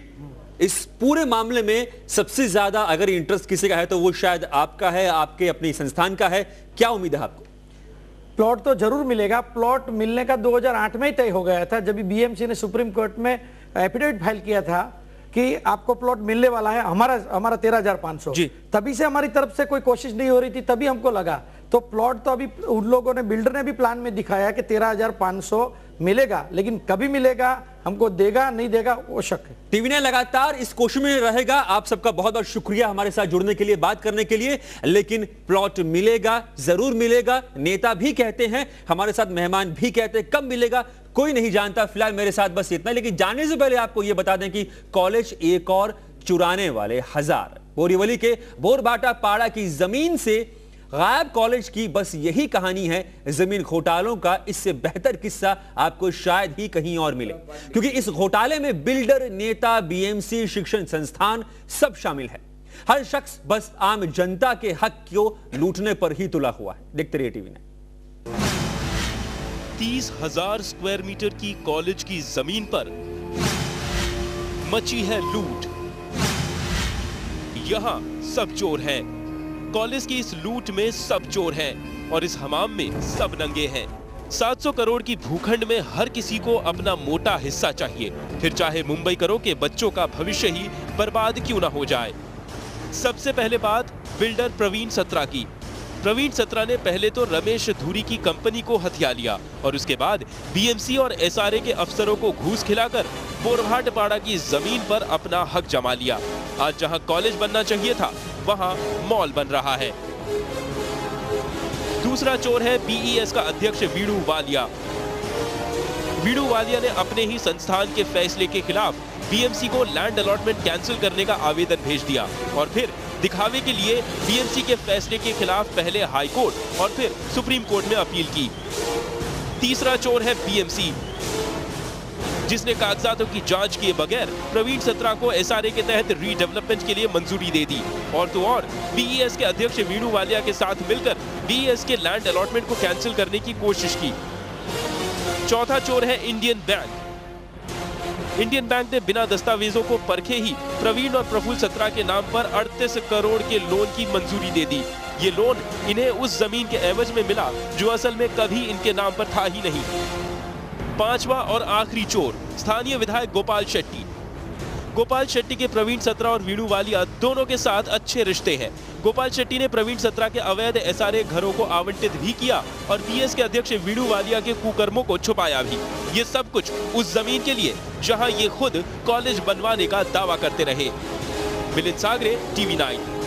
इस पूरे मामले में सबसे ज्यादा अगर इंटरेस्ट किसी का है तो वो शायद आपका है, आपके अपनी संस्थान का है। क्या उम्मीद है आपको? प्लॉट तो जरूर मिलेगा। प्लॉट मिलने का 2008 में ही तय हो गया था, जब बीएमसी ने सुप्रीम कोर्ट में एफिडेविट फाइल किया था कि आपको प्लॉट मिलने वाला है, हमारा 13,500। तभी से हमारी तरफ से कोई कोशिश नहीं हो रही थी, तभी हमको लगा। तो प्लॉट तो अभी उन लोगों ने, बिल्डर ने भी प्लान में दिखाया कि 13,500 मिलेगा, लेकिन कभी मिलेगा, हमको देगा नहीं देगा, वो शक है। टीवी ने लगातार इस कोशिश में रहेगा। आप सबका बहुत बहुत शुक्रिया हमारे साथ जुड़ने के लिए, बात करने के लिए। लेकिन प्लॉट मिलेगा, जरूर मिलेगा। नेता भी कहते हैं, हमारे साथ मेहमान भी कहते हैं, कब मिलेगा कोई नहीं जानता। फिलहाल मेरे साथ बस इतना। लेकिन जाने से पहले आपको यह बता दें कि कॉलेज एक और चुराने वाले 1000 बोरीवली के बोरबाटा पाड़ा की जमीन से गायब कॉलेज की बस यही कहानी है। जमीन घोटालों का इससे बेहतर किस्सा आपको शायद ही कहीं और मिले, क्योंकि इस घोटाले में बिल्डर, नेता, बीएमसी, शिक्षण संस्थान सब शामिल है। हर शख्स बस आम जनता के हक को लूटने पर ही तुला हुआ है। देखते रहिए टीवी ने। 30,000 स्क्वायर मीटर की कॉलेज की जमीन पर मची है लूट। यहां सब चोर हैं। कॉलेज की इस लूट में सब चोर हैं और इस हमाम में सब नंगे हैं। 700 करोड़ की भूखंड में हर किसी को अपना मोटा हिस्सा चाहिए, फिर चाहे मुंबईकरों के बच्चों का भविष्य ही बर्बाद क्यों ना हो जाए। सबसे पहले बात बिल्डर प्रवीण सत्रा की। प्रवीण सत्रा ने पहले तो रमेश धूरी की कंपनी को हथिया लिया और उसके बाद बीएमसी और एसआरए के अफसरों को घूस खिलाकर बोरभाटपाड़ा की जमीन पर अपना हक जमा लिया। आज जहां कॉलेज बनना चाहिए था वहां मॉल बन रहा है। दूसरा चोर है बीईएस का अध्यक्ष वीणु वालिया। वीणु वालिया ने अपने ही संस्थान के फैसले के खिलाफ बीएमसी को लैंड अलॉटमेंट कैंसिल करने का आवेदन भेज दिया और फिर दिखावे के लिए बीएमसी के फैसले के खिलाफ पहले हाई कोर्ट और फिर सुप्रीम कोर्ट में अपील की। तीसरा चोर है बीएमसी, जिसने कागजातों की जांच किए बगैर प्रवीण सत्रा को एसआरए के तहत रीडेवलपमेंट के लिए मंजूरी दे दी और तो और बीईएस के अध्यक्ष वीणु वालिया के साथ मिलकर बीईएस के लैंड अलॉटमेंट को कैंसिल करने की कोशिश की। चौथा चोर है इंडियन बैंक। इंडियन बैंक ने बिना दस्तावेजों को परखे ही प्रवीण और प्रफुल्ल सत्रा के नाम पर 38 करोड़ के लोन की मंजूरी दे दी। ये लोन इन्हें उस जमीन के एवज में मिला जो असल में कभी इनके नाम पर था ही नहीं। पांचवा और आखिरी चोर स्थानीय विधायक गोपाल शेट्टी। गोपाल शेट्टी के प्रवीण सत्रा और वीणु वालिया दोनों के साथ अच्छे रिश्ते हैं। गोपाल शेट्टी ने प्रवीण सत्रा के अवैध एसआरए घरों को आवंटित भी किया और बीएस के अध्यक्ष वीणु वालिया के कुकर्मों को छुपाया भी। ये सब कुछ उस जमीन के लिए जहां ये खुद कॉलेज बनवाने का दावा करते रहे। मिलिंद सागरे, TV9।